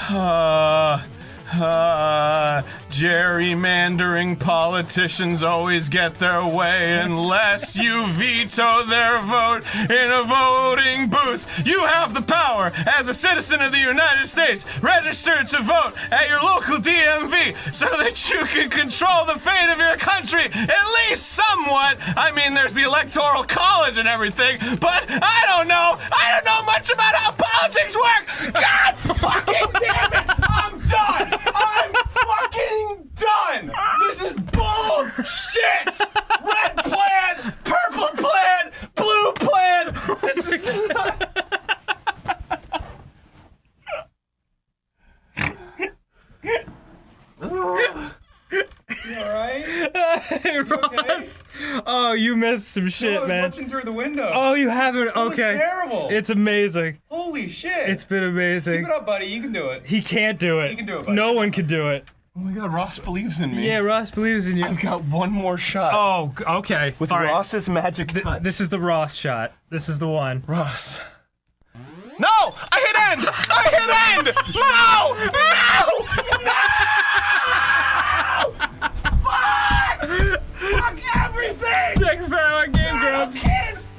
Gerrymandering politicians always get their way unless you veto their vote in a voting booth. You have the power as a citizen of the United States. Register to vote at your local DMV so that you can control the fate of your country, at least somewhat. I mean, there's the Electoral College and everything, but I don't know much about how politics work. God fucking damn it! I'm done! I'm fucking done! This is bullshit! Red plan, purple plan, blue plan! This is not... You alright? Hey, Ross! Okay? Oh, you missed some shit, I was man. watching through the window. Oh, you haven't? Okay. It was terrible. It's amazing. Holy shit. It's been amazing. Keep it up, buddy. You can do it. He can't do it. You can do it, buddy. No one can do it. Oh my god, Ross believes in me. Yeah, Ross believes in you. I've got one more shot. Oh, okay. With All right. Ross's magic touch. This is the Ross shot. This is the one. Ross. No! I hit end! I hit end! No! No! Fuck everything! Next time on Game Grumps.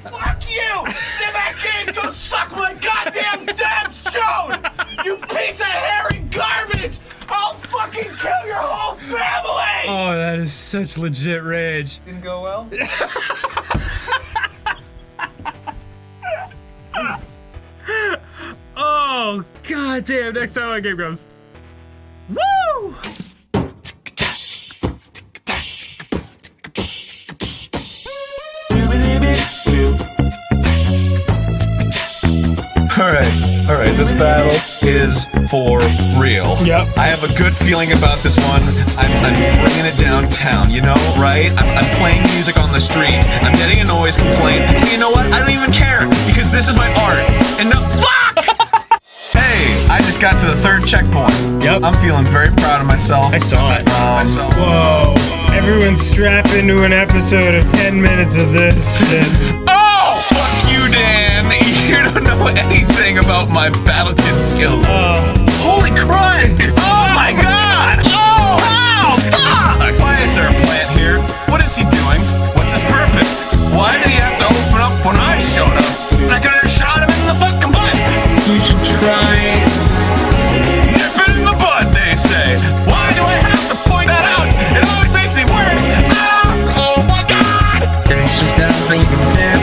Fuck you! Sit back in! Go suck my goddamn dad's chode! You piece of hairy garbage! I'll fucking kill your whole family! Oh, that is such legit rage. Didn't go well. Oh, god damn. Next time on Game Grumps. Woo! Alright, this battle is for real. Yep. I have a good feeling about this one. I'm bringing it downtown, you know, right? I'm playing music on the street. I'm getting a noise complaint. But you know what? I don't even care, because this is my art. And no— fuck! Hey, I just got to the 3rd checkpoint. Yep. I'm feeling very proud of myself. I saw it. Whoa. Everyone strap into an episode of 10 minutes of this shit. Oh! Fuck you, Dan! You don't know anything about my battle kit skill. Holy crud! Oh my god! Oh, wow! Fuck! Why is there a plant here? What is he doing? What's his purpose? Why did he have to open up when I showed up? I could have shot him in the fucking butt! You should try. Nip it in the bud, they say. Why do I have to point that out? It always makes me worse! Ah! Oh my god! There's just nothing you can do.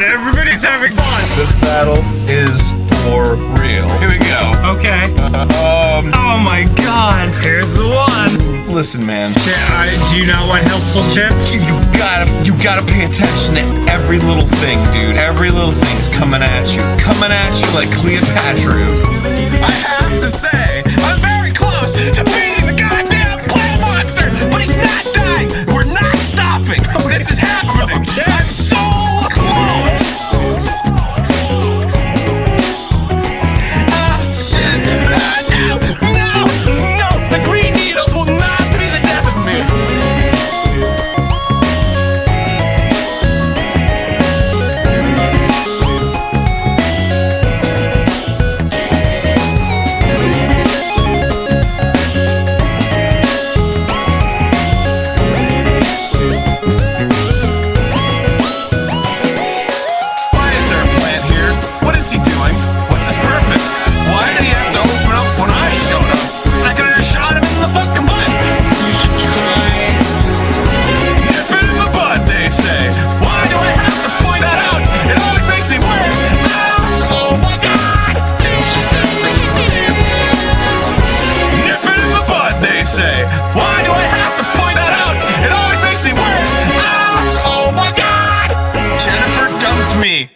Everybody's having fun. This battle is for real. Here we go. Okay. Oh my god. Here's the one. Listen, man. Do you not want helpful tips? You gotta pay attention to every little thing, dude. Every little thing is coming at you. Coming at you like Cleopatra. I have to say, I'm very close to beating the goddamn plant monster, but he's not dying. We're not stopping. This is happening. I'm so close. No, the green needles will not be the death of me. Why is there a plant here? What is he doing? What's his purpose? Why did he have to open up when I showed up? I could have shot him in the fucking butt. You should try. Nip it in the bud, they say. Why do I have to point that out? It always makes me worse. Ah! Oh my god! There's just nothing you can do. Nip it in the bud, they say. Why do I have to point that out? It always makes me worse. Ah! Oh my god! Jennifer dumped me.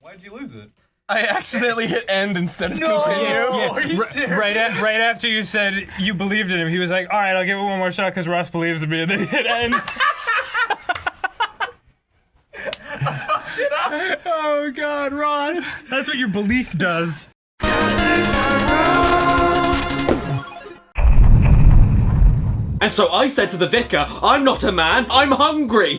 Why'd you lose it? I accidentally hit end instead of continue. Yeah. Right after you said you believed in him, he was like, all right, I'll give it one more shot because Ross believes in me, and then he hit end. I fucked it up. Oh god, Ross. That's what your belief does. And so I said to the vicar, I'm not a man, I'm hungry.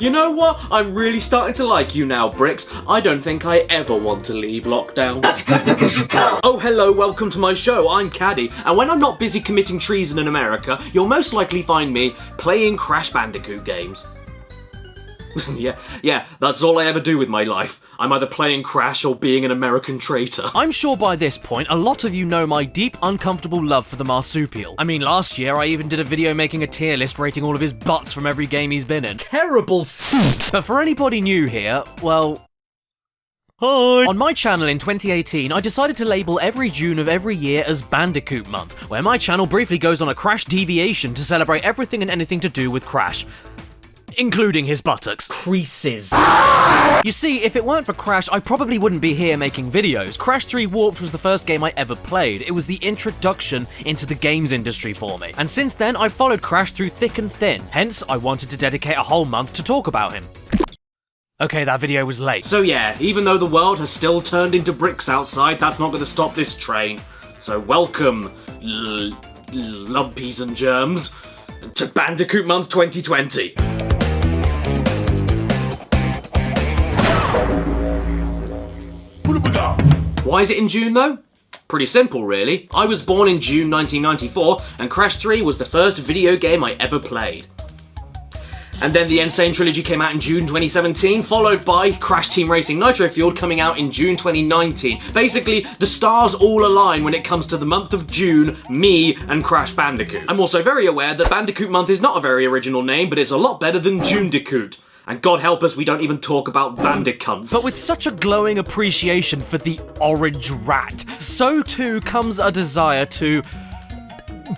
You know what? I'm really starting to like you now, Bricks. I don't think I ever want to leave lockdown. That's good because you can't. Oh, hello, welcome to my show. I'm Caddy. And when I'm not busy committing treason in America, you'll most likely find me playing Crash Bandicoot games. Yeah, that's all I ever do with my life. I'm either playing Crash or being an American traitor. I'm sure by this point, a lot of you know my deep, uncomfortable love for the marsupial. I mean, last year I even did a video making a tier list rating all of his butts from every game he's been in. Terrible suit! But for anybody new here, well... Hi! On my channel in 2018, I decided to label every June of every year as Bandicoot Month, where my channel briefly goes on a Crash deviation to celebrate everything and anything to do with Crash. Including his buttocks. Creases. You see, if it weren't for Crash, I probably wouldn't be here making videos. Crash 3 Warped was the first game I ever played. It was the introduction into the games industry for me. And since then, I've followed Crash through thick and thin. Hence, I wanted to dedicate a whole month to talk about him. Okay, that video was late. So yeah, even though the world has still turned into bricks outside, that's not going to stop this train. So welcome, lumpies and germs, to Bandicoot Month 2020. Why is it in June though? Pretty simple really. I was born in June 1994 and Crash 3 was the first video game I ever played. And then the Insane Trilogy came out in June 2017, followed by Crash Team Racing Nitro Fueled coming out in June 2019. Basically, the stars all align when it comes to the month of June, me, and Crash Bandicoot. I'm also very aware that Bandicoot Month is not a very original name, but it's a lot better than Junedicoot. And God help us, we don't even talk about Bandicunt. But with such a glowing appreciation for the orange rat, so too comes a desire to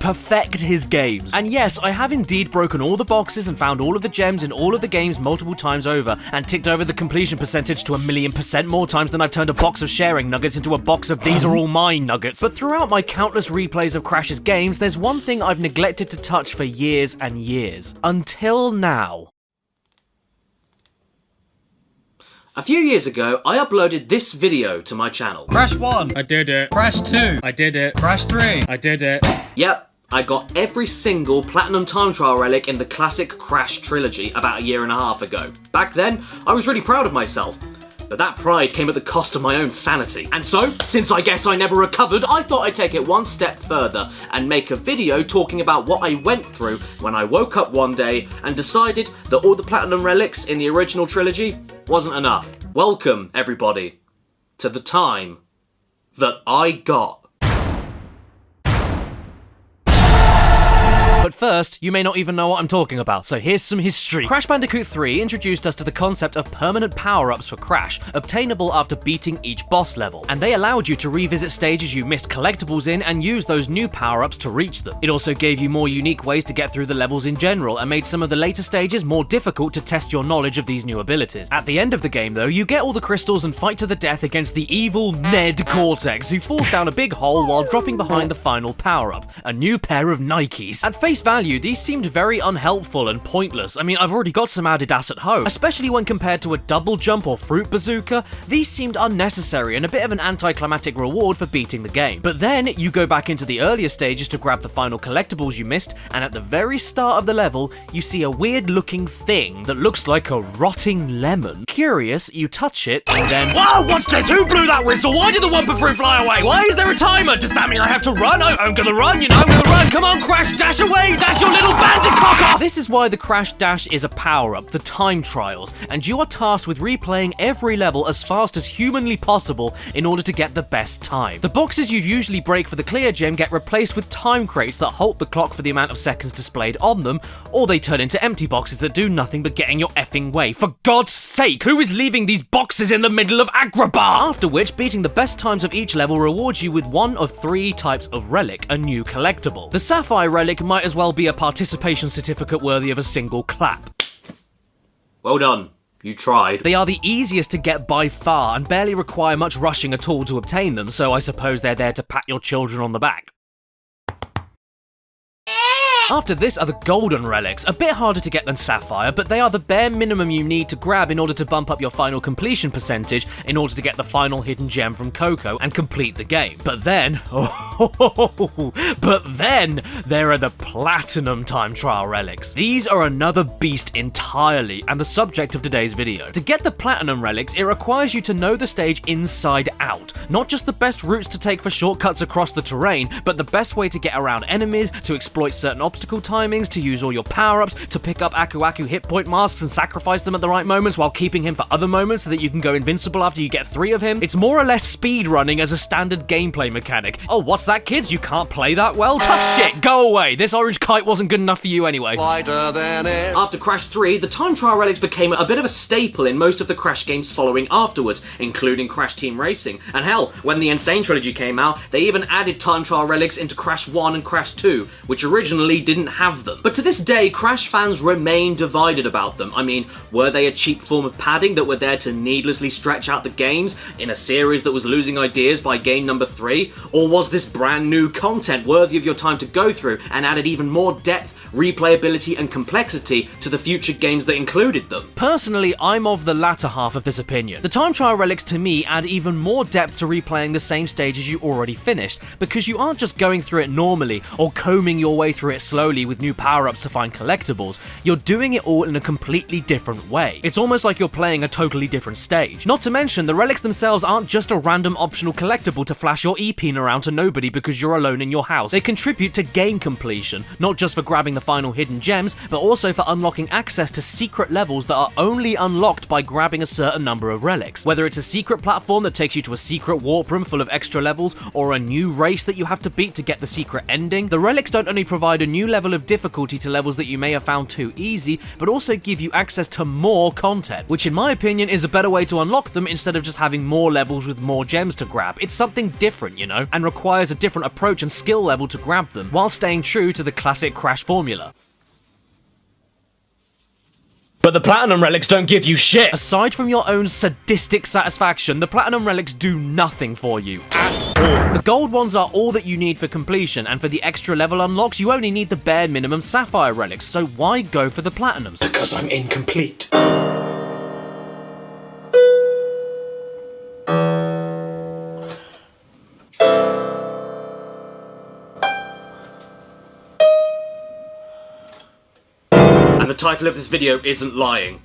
perfect his games. And yes, I have indeed broken all the boxes and found all of the gems in all of the games multiple times over, and ticked over the completion percentage to 1,000,000% more times than I've turned a box of sharing nuggets into a box of these are all mine nuggets. But throughout my countless replays of Crash's games, there's one thing I've neglected to touch for years and years. Until now. A few years ago, I uploaded this video to my channel. Crash 1, I did it. Crash 2, I did it. Crash 3, I did it. Yep, I got every single Platinum Time Trial relic in the classic Crash trilogy about 1.5 years ago. Back then, I was really proud of myself. But that pride came at the cost of my own sanity. And so, since I guess I never recovered, I thought I'd take it one step further and make a video talking about what I went through when I woke up one day and decided that all the Platinum relics in the original trilogy wasn't enough. Welcome, everybody, to the time that I got. But first, you may not even know what I'm talking about, so here's some history. Crash Bandicoot 3 introduced us to the concept of permanent power-ups for Crash, obtainable after beating each boss level, and they allowed you to revisit stages you missed collectibles in and use those new power-ups to reach them. It also gave you more unique ways to get through the levels in general, and made some of the later stages more difficult to test your knowledge of these new abilities. At the end of the game though, you get all the crystals and fight to the death against the evil Ned Cortex, who falls down a big hole while dropping behind the final power-up, a new pair of Nikes. At face value, these seemed very unhelpful and pointless. I mean, I've already got some Adidas at home. Especially when compared to a double jump or fruit bazooka, these seemed unnecessary and a bit of an anticlimactic reward for beating the game. But then, you go back into the earlier stages to grab the final collectibles you missed, and at the very start of the level, you see a weird looking thing that looks like a rotting lemon. Curious, you touch it, and then, whoa, what's this? Who blew that whistle? Why did the Wumpa Fruit fly away? Why is there a timer? Does that mean I have to run? I'm gonna run, you know, I'm gonna run. Come on, Crash, dash away! Dash your little bandit cock off! This is why the Crash Dash is a power-up, the time trials, and you are tasked with replaying every level as fast as humanly possible in order to get the best time. The boxes you usually break for the clear gem get replaced with time crates that halt the clock for the amount of seconds displayed on them, or they turn into empty boxes that do nothing but get in your effing way. For God's sake, who is leaving these boxes in the middle of Agrabah? After which, beating the best times of each level rewards you with one of 3 types of relic, a new collectible. The Sapphire relic might as well be a participation certificate worthy of a single clap. Well done. You tried. They are the easiest to get by far and barely require much rushing at all to obtain them, so I suppose they're there to pat your children on the back. After this are the golden relics, a bit harder to get than Sapphire, but they are the bare minimum you need to grab in order to bump up your final completion percentage in order to get the final hidden gem from Coco and complete the game. But then, there are the Platinum Time Trial relics. These are another beast entirely and the subject of today's video. To get the Platinum relics, it requires you to know the stage inside out. Not just the best routes to take for shortcuts across the terrain, but the best way to get around enemies, to exploit certain obstacles, timings, to use all your power-ups, to pick up Aku Aku hit point masks and sacrifice them at the right moments while keeping him for other moments so that you can go invincible after you get 3 of him. It's more or less speed running as a standard gameplay mechanic. Oh, what's that, kids? You can't play that well? Tough shit, go away. This orange kite wasn't good enough for you anyway. Lighter than air. After Crash 3, the time trial relics became a bit of a staple in most of the Crash games following afterwards, including Crash Team Racing. And hell, when the Insane Trilogy came out, they even added time trial relics into Crash 1 and Crash 2, which originally didn't have them. But to this day, Crash fans remain divided about them. I mean, were they a cheap form of padding that were there to needlessly stretch out the games in a series that was losing ideas by game number 3? Or was this brand new content worthy of your time to go through and added even more depth, replayability and complexity to the future games that included them. Personally, I'm of the latter half of this opinion. The time trial relics to me add even more depth to replaying the same stages you already finished, because you aren't just going through it normally or combing your way through it slowly with new power-ups to find collectibles, you're doing it all in a completely different way. It's almost like you're playing a totally different stage. Not to mention, the relics themselves aren't just a random optional collectible to flash your E-pin around to nobody because you're alone in your house. They contribute to game completion, not just for grabbing the final hidden gems, but also for unlocking access to secret levels that are only unlocked by grabbing a certain number of relics. Whether it's a secret platform that takes you to a secret warp room full of extra levels, or a new race that you have to beat to get the secret ending, the relics don't only provide a new level of difficulty to levels that you may have found too easy, but also give you access to more content, which in my opinion is a better way to unlock them instead of just having more levels with more gems to grab. It's something different, you know, and requires a different approach and skill level to grab them, while staying true to the classic Crash formula. But the Platinum Relics don't give you shit! Aside from your own sadistic satisfaction, the Platinum Relics do nothing for you, at all. The gold ones are all that you need for completion, and for the extra level unlocks, you only need the bare minimum Sapphire Relics, so why go for the Platinums? Because I'm incomplete. And the title of this video isn't lying.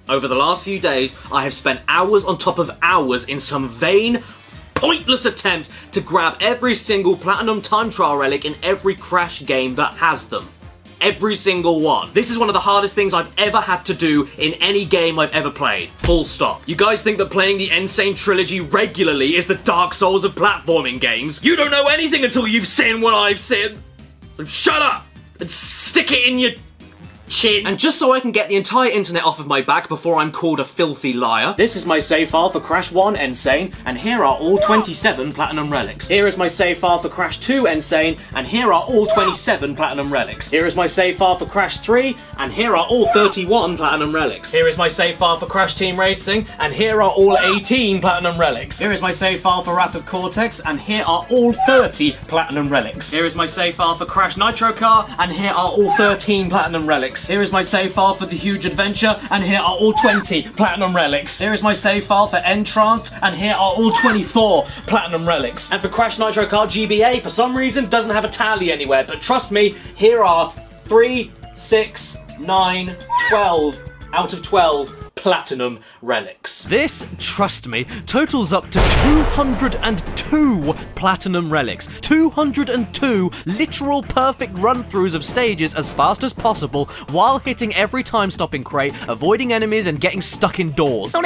Over the last few days, I have spent hours on top of hours in some vain, pointless attempt to grab every single Platinum Time Trial relic in every Crash game that has them. Every single one. This is one of the hardest things I've ever had to do in any game I've ever played. Full stop. You guys think that playing the Insane Trilogy regularly is the Dark Souls of platforming games? You don't know anything until you've seen what I've seen. So shut up and stick it in your chin. And just so I can get the entire internet off of my back before I'm called a filthy liar, this is my save file for Crash 1 Insane, and here are all 27 Platinum Relics. Here is my save file for Crash 2 Insane, and here are all 27 Platinum Relics. Here is my save file for Crash 3, and here are all 31 Platinum Relics. Here is my save file for Crash Team Racing, and here are all 18 Platinum Relics. Here is my save file for Wrath of Cortex, and here are all 30 Platinum Relics. Here is my save file for Crash Nitro Car, and here are all 13 Platinum Relics. Here is my save file for The Huge Adventure, and here are all 20 Platinum Relics. Here is my save file for Entranced, and here are all 24 Platinum Relics. And for Crash Nitro Car GBA, for some reason, doesn't have a tally anywhere, but trust me, here are 3, 6, 9, 12 out of 12 Platinum Relics. This, trust me, totals up to 202 Platinum Relics. 202 literal perfect run-throughs of stages as fast as possible while hitting every time-stopping crate, avoiding enemies and getting stuck indoors. And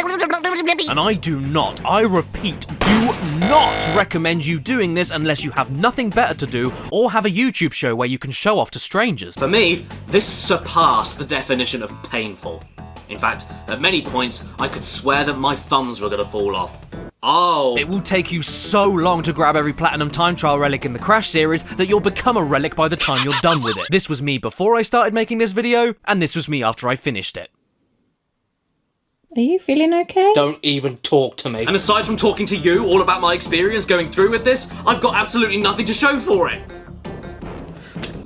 I do not, I repeat, do not recommend you doing this unless you have nothing better to do or have a YouTube show where you can show off to strangers. For me, this surpassed the definition of painful. In fact, at many points, I could swear that my thumbs were gonna fall off. Oh. It will take you so long to grab every Platinum Time Trial relic in the Crash series that you'll become a relic by the time you're done with it. This was me before I started making this video, and this was me after I finished it. Are you feeling okay? Don't even talk to me. And aside from talking to you all about my experience going through with this, I've got absolutely nothing to show for it.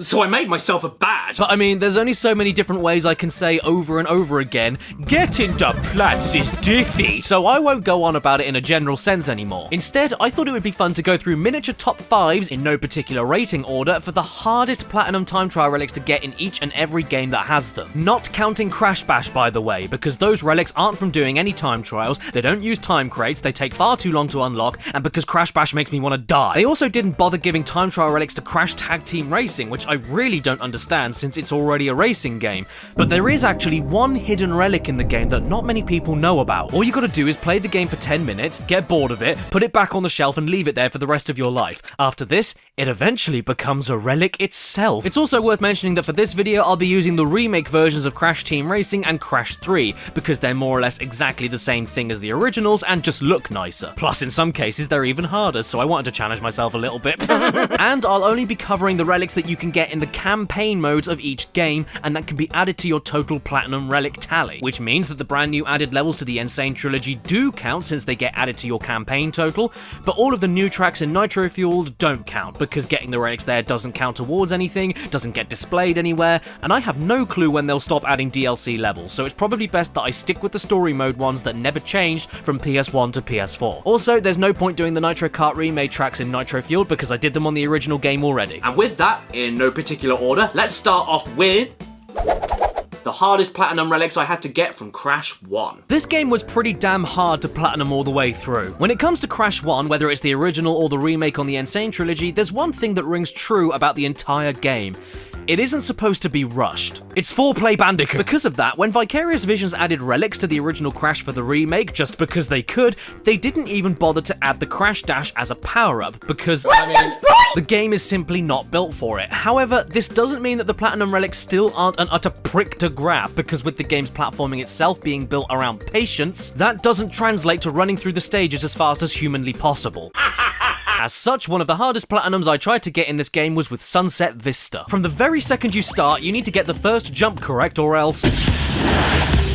So I made myself a badge. But I mean, there's only so many different ways I can say over and over again, get into Platz is diffy. So I won't go on about it in a general sense anymore. Instead, I thought it would be fun to go through miniature top 5s in no particular rating order for the hardest Platinum Time Trial relics to get in each and every game that has them. Not counting Crash Bash, by the way, because those relics aren't from doing any time trials, they don't use time crates, they take far too long to unlock, and because Crash Bash makes me want to die. They also didn't bother giving time trial relics to Crash Tag Team Racing, which I really don't understand since it's already a racing game. But there is actually one hidden relic in the game that not many people know about. All you gotta do is play the game for 10 minutes, get bored of it, put it back on the shelf and leave it there for the rest of your life. After this, it eventually becomes a relic itself. It's also worth mentioning that for this video I'll be using the remake versions of Crash Team Racing and Crash 3, because they're more or less exactly the same thing as the originals and just look nicer. Plus in some cases they're even harder, so I wanted to challenge myself a little bit. And I'll only be covering the relics that you can get in the campaign modes of each game, and that can be added to your total Platinum Relic tally, which means that the brand new added levels to the Insane Trilogy do count since they get added to your campaign total, but all of the new tracks in Nitro Fueled don't count, because getting the relics there doesn't count towards anything, doesn't get displayed anywhere, and I have no clue when they'll stop adding DLC levels, so it's probably best that I stick with the story mode ones that never changed from PS1 to PS4. Also, there's no point doing the Nitro Kart remade tracks in Nitro Fueled because I did them on the original game already. And with that, in no particular order, let's start off with the hardest platinum relics I had to get from Crash 1. This game was pretty damn hard to platinum all the way through. When it comes to Crash 1, whether it's the original or the remake on the Insane Trilogy, there's one thing that rings true about the entire game. It isn't supposed to be rushed. It's 4-play Bandicoot. Because of that, when Vicarious Visions added relics to the original Crash for the remake, just because they could, they didn't even bother to add the Crash Dash as a power-up, because, the game is simply not built for it. However, this doesn't mean that the Platinum relics still aren't an utter prick to grab, because with the game's platforming itself being built around patience, that doesn't translate to running through the stages as fast as humanly possible. As such, one of the hardest platinums I tried to get in this game was with Sunset Vista. From the very second you start, you need to get the first jump correct or else...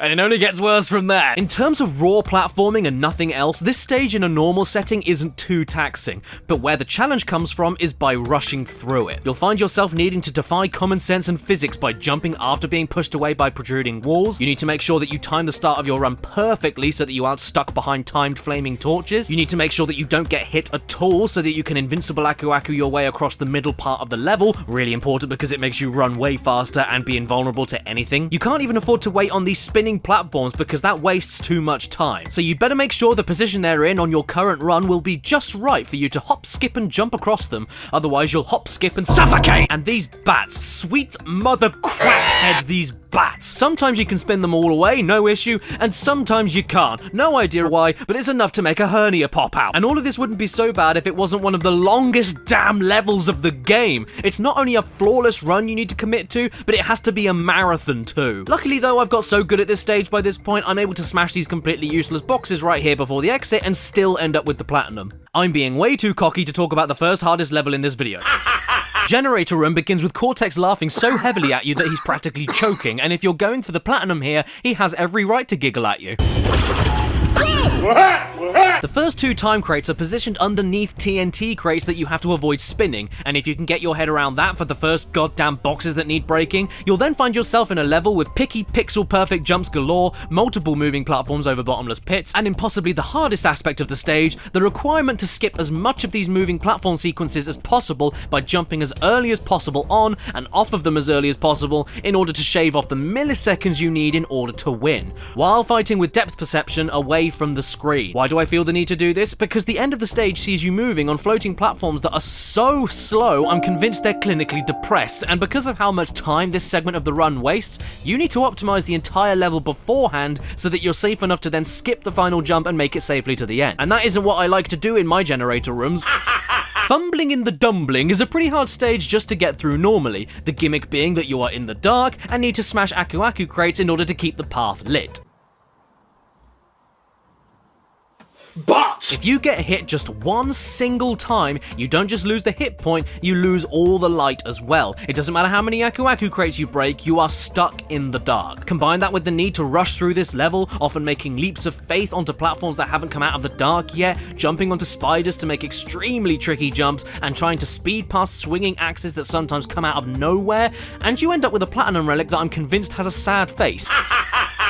And it only gets worse from there. In terms of raw platforming and nothing else, this stage in a normal setting isn't too taxing, but where the challenge comes from is by rushing through it. You'll find yourself needing to defy common sense and physics by jumping after being pushed away by protruding walls. You need to make sure that you time the start of your run perfectly so that you aren't stuck behind timed flaming torches. You need to make sure that you don't get hit at all so that you can invincible Aku Aku your way across the middle part of the level. Really important because it makes you run way faster and be invulnerable to anything. You can't even afford to wait on these spinning platforms because that wastes too much time. So you'd better make sure the position they're in on your current run will be just right for you to hop, skip, and jump across them. Otherwise, you'll hop, skip, and suffocate! And these bats, sweet mother crackhead, these bats. Sometimes you can spin them all away, no issue, and sometimes you can't. No idea why, but it's enough to make a hernia pop out. And all of this wouldn't be so bad if it wasn't one of the longest damn levels of the game. It's not only a flawless run you need to commit to, but it has to be a marathon too. Luckily though, I've got so good at this stage by this point, I'm able to smash these completely useless boxes right here before the exit and still end up with the platinum. I'm being way too cocky to talk about the first hardest level in this video. Generator Room begins with Cortex laughing so heavily at you that he's practically choking, and if you're going for the platinum here, he has every right to giggle at you. The first two time crates are positioned underneath TNT crates that you have to avoid spinning, and if you can get your head around that for the first goddamn boxes that need breaking, you'll then find yourself in a level with picky pixel perfect jumps galore, multiple moving platforms over bottomless pits, and in possibly the hardest aspect of the stage, the requirement to skip as much of these moving platform sequences as possible by jumping as early as possible on and off of them as early as possible in order to shave off the milliseconds you need in order to win, while fighting with depth perception away from the screen. Why do I feel the need to do this? Because the end of the stage sees you moving on floating platforms that are so slow, I'm convinced they're clinically depressed, and because of how much time this segment of the run wastes, you need to optimize the entire level beforehand so that you're safe enough to then skip the final jump and make it safely to the end. And that isn't what I like to do in my generator rooms. Fumbling in the Dumbling is a pretty hard stage just to get through normally, the gimmick being that you are in the dark and need to smash Aku Aku crates in order to keep the path lit. But if you get hit just one single time, you don't just lose the hit point, you lose all the light as well. It doesn't matter how many Aku Aku crates you break, you are stuck in the dark. Combine that with the need to rush through this level, often making leaps of faith onto platforms that haven't come out of the dark yet, jumping onto spiders to make extremely tricky jumps, and trying to speed past swinging axes that sometimes come out of nowhere, and you end up with a platinum relic that I'm convinced has a sad face.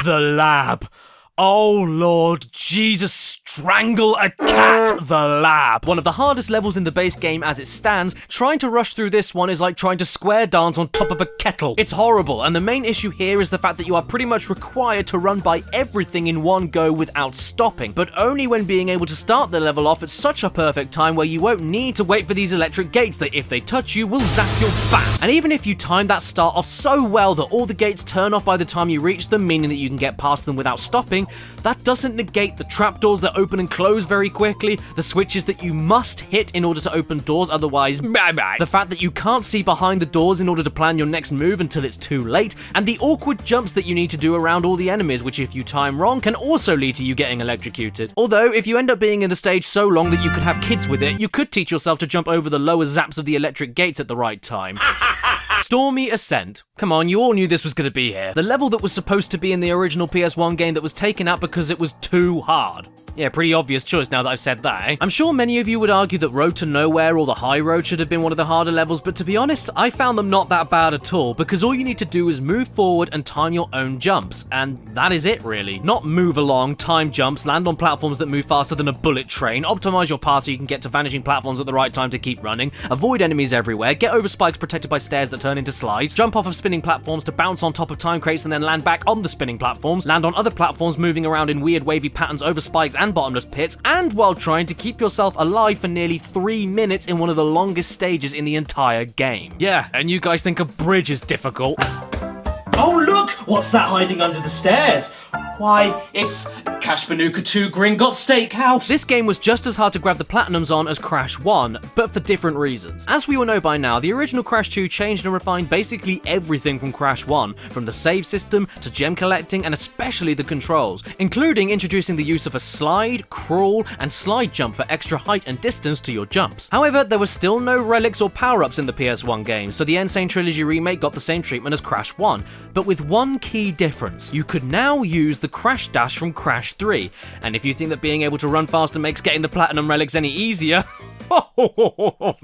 The lab. Oh Lord Jesus, strangle a cat, the lab. One of the hardest levels in the base game as it stands, trying to rush through this one is like trying to square dance on top of a kettle. It's horrible, and the main issue here is the fact that you are pretty much required to run by everything in one go without stopping, but only when being able to start the level off at such a perfect time where you won't need to wait for these electric gates that if they touch you will zap your bat. And even if you time that start off so well that all the gates turn off by the time you reach them, meaning that you can get past them without stopping, that doesn't negate the trapdoors that open and close very quickly, the switches that you must hit in order to open doors, otherwise bye-bye, the fact that you can't see behind the doors in order to plan your next move until it's too late, and the awkward jumps that you need to do around all the enemies, which if you time wrong can also lead to you getting electrocuted. Although, if you end up being in the stage so long that you could have kids with it, you could teach yourself to jump over the lower zaps of the electric gates at the right time. Stormy Ascent. Come on, you all knew this was going to be here. The level that was supposed to be in the original PS1 game that was taken out because it was too hard. Yeah, pretty obvious choice now that I've said that, eh? I'm sure many of you would argue that Road to Nowhere or the High Road should have been one of the harder levels, but to be honest, I found them not that bad at all, because all you need to do is move forward and time your own jumps, and that is it really. Not move along, time jumps, land on platforms that move faster than a bullet train, optimize your path so you can get to vanishing platforms at the right time to keep running, avoid enemies everywhere, get over spikes protected by stairs that turn into slides, jump off of spinning platforms to bounce on top of time crates and then land back on the spinning platforms, land on other platforms moving around in weird wavy patterns over spikes and bottomless pits, and while trying to keep yourself alive for nearly 3 minutes in one of the longest stages in the entire game. Yeah, and you guys think a bridge is difficult? Oh look! What's that hiding under the stairs? Why, it's Cash Banuka 2 Gringotts Steakhouse. This game was just as hard to grab the platinums on as Crash 1, but for different reasons. As we all know by now, the original Crash 2 changed and refined basically everything from Crash 1, from the save system to gem collecting and especially the controls, including introducing the use of a slide, crawl, and slide jump for extra height and distance to your jumps. However, there were still no relics or power-ups in the PS1 game, so the Insane Trilogy remake got the same treatment as Crash 1, but with one key difference. You could now use the Crash Dash from Crash 3, and if you think that being able to run faster makes getting the platinum relics any easier, oh,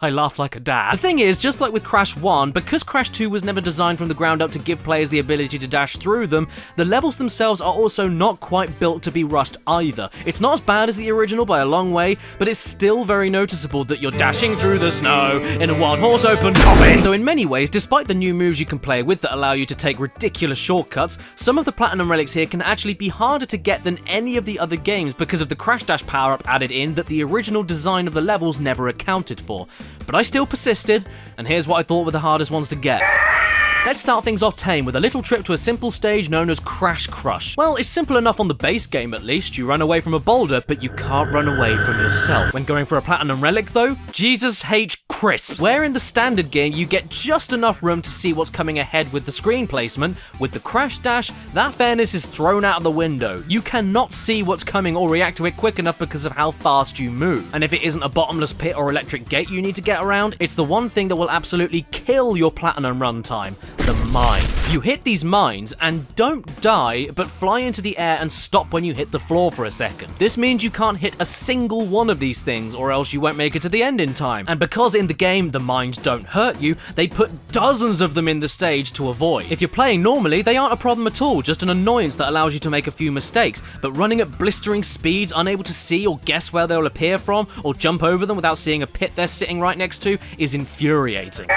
I laughed like a dad. The thing is, just like with Crash 1, because Crash 2 was never designed from the ground up to give players the ability to dash through them, the levels themselves are also not quite built to be rushed either. It's not as bad as the original by a long way, but it's still very noticeable that you're dashing through the snow in a one-horse open coffin. So in many ways, despite the new moves you can play with that allow you to take ridiculous shortcuts, some of the platinum relics here can actually be harder to get than any of the other games because of the Crash Dash power-up added in that the original design of the levels never accounted for. But I still persisted, and here's what I thought were the hardest ones to get. Let's start things off tame with a little trip to a simple stage known as Crash Crush. Well, it's simple enough on the base game at least. You run away from a boulder, but you can't run away from yourself. When going for a platinum relic though, Jesus H. Crisps. Where in the standard game you get just enough room to see what's coming ahead with the screen placement, with the Crash Dash, that fairness is thrown out of the window. You cannot see what's coming or react to it quick enough because of how fast you move. And if it isn't a bottomless pit or electric gate you need to get around, it's the one thing that will absolutely kill your platinum runtime. The mines. You hit these mines and don't die, but fly into the air and stop when you hit the floor for a second. This means you can't hit a single one of these things or else you won't make it to the end in time. And because in the game the mines don't hurt you, they put dozens of them in the stage to avoid. If you're playing normally, they aren't a problem at all, just an annoyance that allows you to make a few mistakes, but running at blistering speeds, unable to see or guess where they'll appear from, or jump over them without seeing a pit they're sitting right next to, is infuriating.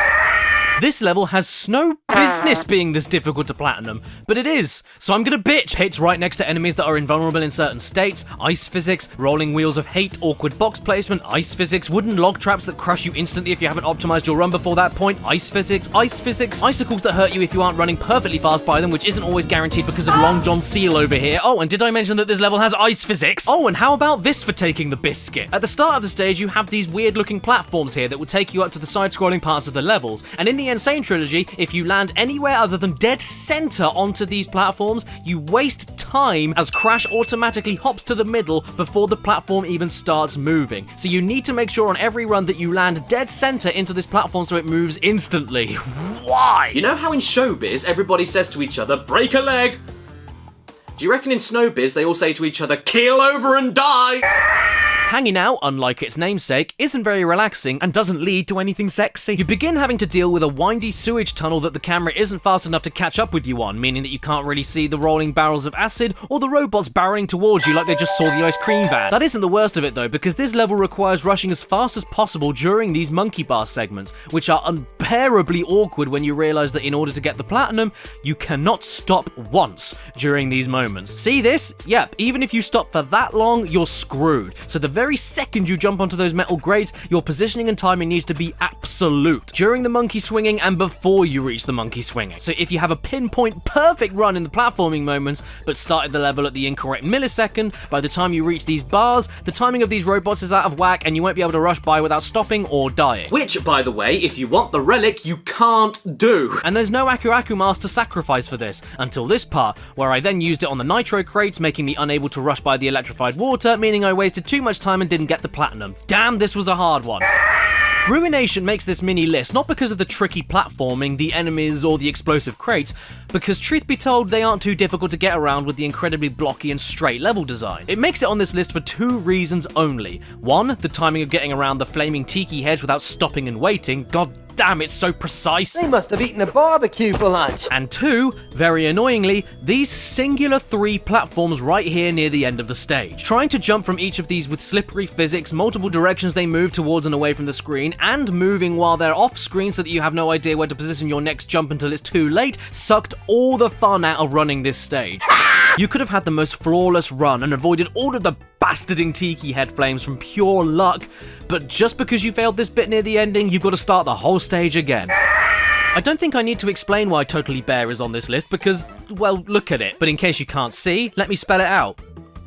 This level has no business being this difficult to platinum, but it is, so I'm gonna bitch. Hits right next to enemies that are invulnerable in certain states, ice physics, rolling wheels of hate, awkward box placement, ice physics, wooden log traps that crush you instantly if you haven't optimized your run before that point, ice physics, icicles that hurt you if you aren't running perfectly fast by them, which isn't always guaranteed because of Long John Seal over here. Oh, and did I mention that this level has ice physics? Oh, and how about this for taking the biscuit? At the start of the stage, you have these weird looking platforms here that will take you up to the side-scrolling parts of the levels, and in the Insane Trilogy, if you land anywhere other than dead center onto these platforms, you waste time as Crash automatically hops to the middle before the platform even starts moving. So you need to make sure on every run that you land dead center into this platform so it moves instantly. Why? You know how in showbiz everybody says to each other, break a leg? Do you reckon in snowbiz they all say to each other, keel over and die? Hanging out, unlike its namesake, isn't very relaxing and doesn't lead to anything sexy. You begin having to deal with a windy sewage tunnel that the camera isn't fast enough to catch up with you on, meaning that you can't really see the rolling barrels of acid or the robots barreling towards you like they just saw the ice cream van. That isn't the worst of it though, because this level requires rushing as fast as possible during these monkey bar segments, which are unbearably awkward when you realize that in order to get the platinum, you cannot stop once during these moments. See this? Yep, even if you stop for that long, you're screwed. So the very second you jump onto those metal grates, your positioning and timing needs to be absolute during the monkey swinging and before you reach the monkey swinging. So if you have a pinpoint perfect run in the platforming moments, but started the level at the incorrect millisecond, by the time you reach these bars, the timing of these robots is out of whack and you won't be able to rush by without stopping or dying. Which, by the way, if you want the relic, you can't do. And there's no Aku Aku mask to sacrifice for this, until this part, where I then used it on the nitro crates, making me unable to rush by the electrified water, meaning I wasted too much time and didn't get the platinum. Damn, this was a hard one. Ruination makes this mini list not because of the tricky platforming, the enemies, or the explosive crates, because truth be told, they aren't too difficult to get around with the incredibly blocky and straight level design. It makes it on this list for 2 reasons only. 1, the timing of getting around the flaming tiki heads without stopping and waiting. God damn, it's so precise. They must have eaten a barbecue for lunch. And 2, very annoyingly, these singular 3 platforms right here near the end of the stage. Trying to jump from each of these with slippery physics, multiple directions they move towards and away from the screen, and moving while they're off screen so that you have no idea where to position your next jump until it's too late, sucked all the fun out of running this stage. You could have had the most flawless run and avoided all of the bastarding tiki head flames from pure luck, but just because you failed this bit near the ending, you've got to start the whole stage again. I don't think I need to explain why Totally Bear is on this list because, well, look at it. But in case you can't see, let me spell it out.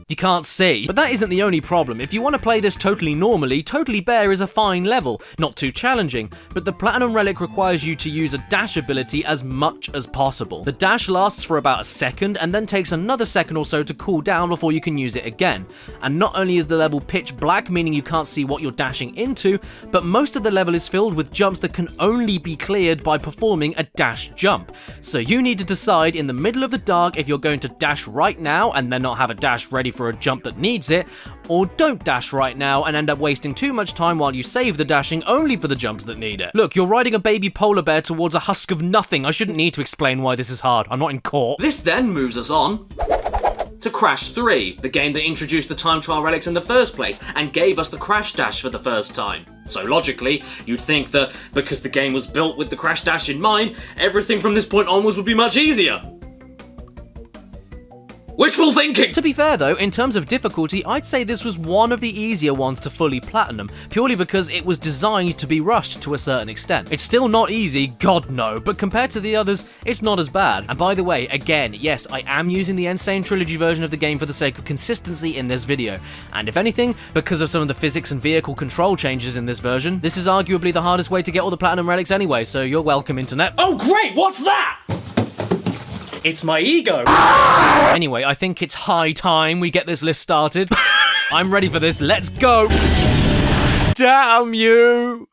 You can't see. But that isn't the only problem. If you want to play this totally normally, Totally Bear is a fine level, not too challenging, but the Platinum Relic requires you to use a dash ability as much as possible. The dash lasts for about a second and then takes another second or so to cool down before you can use it again. And not only is the level pitch black, meaning you can't see what you're dashing into, but most of the level is filled with jumps that can only be cleared by performing a dash jump. So you need to decide in the middle of the dark if you're going to dash right now and then not have a dash ready for a jump that needs it, or don't dash right now and end up wasting too much time while you save the dashing only for the jumps that need it. Look, you're riding a baby polar bear towards a husk of nothing. I shouldn't need to explain why this is hard. I'm not in court. This then moves us on to Crash 3, the game that introduced the time trial relics in the first place and gave us the Crash Dash for the first time. So logically, you'd think that because the game was built with the Crash Dash in mind, everything from this point onwards would be much easier. Wishful thinking! To be fair though, in terms of difficulty, I'd say this was one of the easier ones to fully platinum, purely because it was designed to be rushed to a certain extent. It's still not easy, God no, but compared to the others, it's not as bad. And by the way, again, yes, I am using the Insane Trilogy version of the game for the sake of consistency in this video. And if anything, because of some of the physics and vehicle control changes in this version, this is arguably the hardest way to get all the platinum relics anyway, so you're welcome, internet. Oh great, what's that? It's my ego. Anyway, I think it's high time we get this list started. I'm ready for this, let's go. Damn you.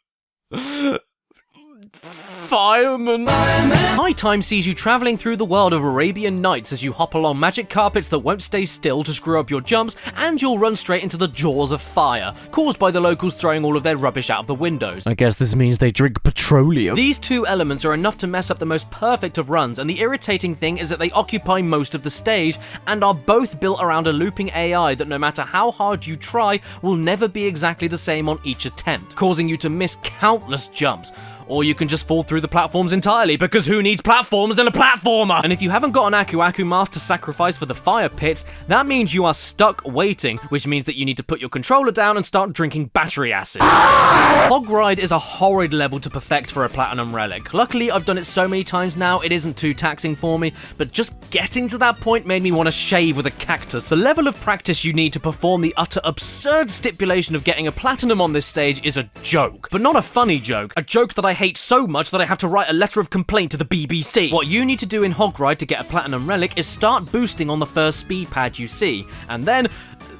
Fireman. High Time sees you traveling through the world of Arabian Nights as you hop along magic carpets that won't stay still to screw up your jumps, and you'll run straight into the jaws of fire, caused by the locals throwing all of their rubbish out of the windows. I guess this means they drink petroleum. These 2 elements are enough to mess up the most perfect of runs, and the irritating thing is that they occupy most of the stage, and are both built around a looping AI that no matter how hard you try, will never be exactly the same on each attempt, causing you to miss countless jumps. Or you can just fall through the platforms entirely, because who needs platforms in a platformer? And if you haven't got an Aku Aku mask to sacrifice for the fire pits, that means you are stuck waiting, which means that you need to put your controller down and start drinking battery acid. Hog Ride is a horrid level to perfect for a platinum relic. Luckily, I've done it so many times now, it isn't too taxing for me, but just getting to that point made me want to shave with a cactus. The level of practice you need to perform the utter absurd stipulation of getting a platinum on this stage is a joke. But not a funny joke, a joke that I hate so much that I have to write a letter of complaint to the BBC. What you need to do in Hog Ride to get a platinum relic is start boosting on the first speed pad you see, and then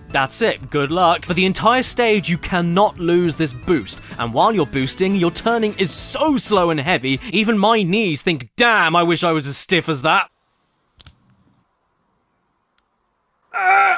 that's it, good luck. For the entire stage, you cannot lose this boost, and while you're boosting, your turning is so slow and heavy, even my knees think, damn, I wish I was as stiff as that.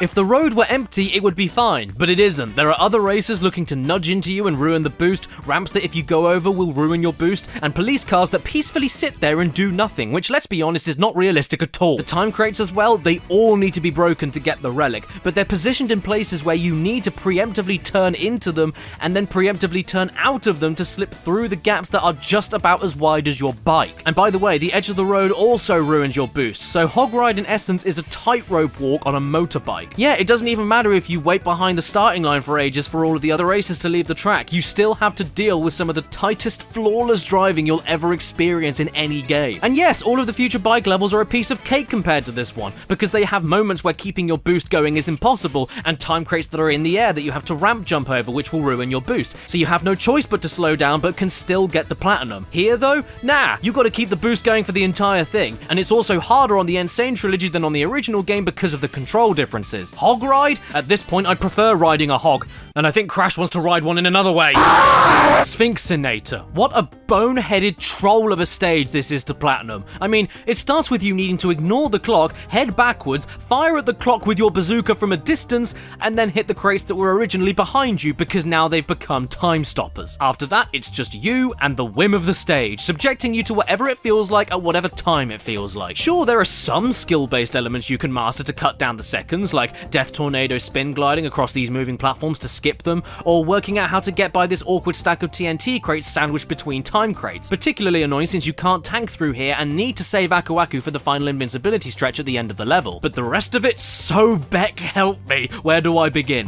If the road were empty, it would be fine, but it isn't. There are other racers looking to nudge into you and ruin the boost, ramps that if you go over will ruin your boost, and police cars that peacefully sit there and do nothing, which, let's be honest, is not realistic at all. The time crates as well, they all need to be broken to get the relic, but they're positioned in places where you need to preemptively turn into them, and then preemptively turn out of them to slip through the gaps that are just about as wide as your bike. And by the way, the edge of the road also ruins your boost, so Hog Ride in essence is a tightrope walk on a motorbike. Yeah, it doesn't even matter if you wait behind the starting line for ages for all of the other racers to leave the track, you still have to deal with some of the tightest, flawless driving you'll ever experience in any game. And yes, all of the future bike levels are a piece of cake compared to this one, because they have moments where keeping your boost going is impossible, and time crates that are in the air that you have to ramp jump over, which will ruin your boost. So you have no choice but to slow down, but can still get the platinum. Here though, nah, you gotta keep the boost going for the entire thing, and it's also harder on the Insane Trilogy than on the original game because of the control differences. Hog Ride? At this point, I'd prefer riding a hog. And I think Crash wants to ride one in another way. Sphinxinator. What a boneheaded troll of a stage this is to Platinum. I mean, it starts with you needing to ignore the clock, head backwards, fire at the clock with your bazooka from a distance, and then hit the crates that were originally behind you because now they've become time stoppers. After that, it's just you and the whim of the stage, subjecting you to whatever it feels like at whatever time it feels like. Sure, there are some skill-based elements you can master to cut down the seconds, like Death Tornado spin gliding across these moving platforms to skip them, or working out how to get by this awkward stack of TNT crates sandwiched between time crates. Particularly annoying since you can't tank through here and need to save Aku Aku for the final invincibility stretch at the end of the level. But the rest of it, so Beck help me, where do I begin?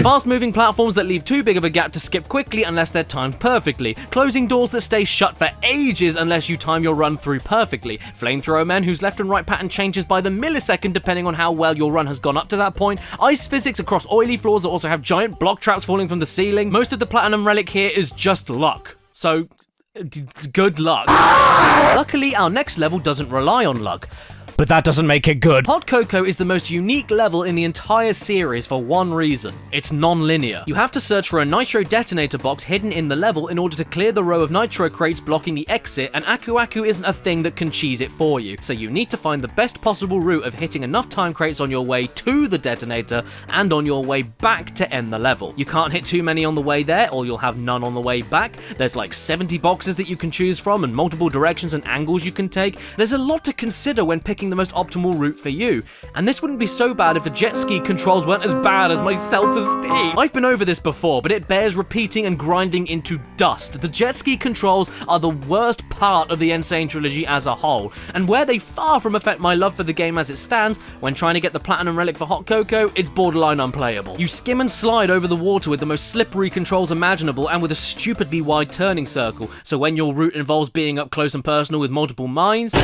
Fast-moving platforms that leave too big of a gap to skip quickly unless they're timed perfectly, closing doors that stay shut for ages unless you time your run through perfectly, flamethrower men whose left and right pattern changes by the millisecond depending on how well your run has gone up to that point, ice physics across oily floors that also have giant block traps falling from the ceiling. Most of the Platinum Relic here is just luck. So, good luck. Luckily, our next level doesn't rely on luck. But that doesn't make it good. Hot Cocoa is the most unique level in the entire series for one reason. It's non-linear. You have to search for a nitro detonator box hidden in the level in order to clear the row of nitro crates blocking the exit, and Aku Aku isn't a thing that can cheese it for you. So you need to find the best possible route of hitting enough time crates on your way to the detonator and on your way back to end the level. You can't hit too many on the way there or you'll have none on the way back. There's like 70 boxes that you can choose from and multiple directions and angles you can take. There's a lot to consider when picking the most optimal route for you, and this wouldn't be so bad if the jet ski controls weren't as bad as my self-esteem. I've been over this before, but it bears repeating and grinding into dust. The jet ski controls are the worst part of the Insane Trilogy as a whole, and where they far from affect my love for the game as it stands, when trying to get the Platinum Relic for Hot Cocoa, it's borderline unplayable. You skim and slide over the water with the most slippery controls imaginable and with a stupidly wide turning circle, so when your route involves being up close and personal with multiple mines,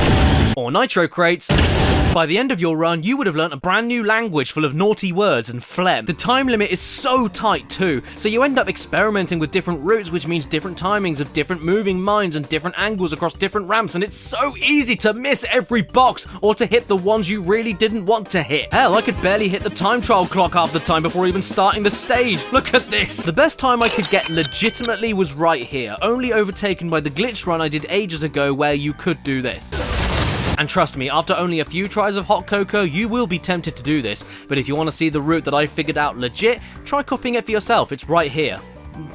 or nitro crates, by the end of your run, you would have learnt a brand new language full of naughty words and phlegm. The time limit is so tight too, so you end up experimenting with different routes, which means different timings of different moving mines and different angles across different ramps, and it's so easy to miss every box or to hit the ones you really didn't want to hit. Hell, I could barely hit the time trial clock half the time before even starting the stage. Look at this. The best time I could get legitimately was right here, only overtaken by the glitch run I did ages ago where you could do this. And trust me, after only a few tries of Hot Cocoa, you will be tempted to do this, but if you want to see the route that I figured out legit, try copying it for yourself, it's right here.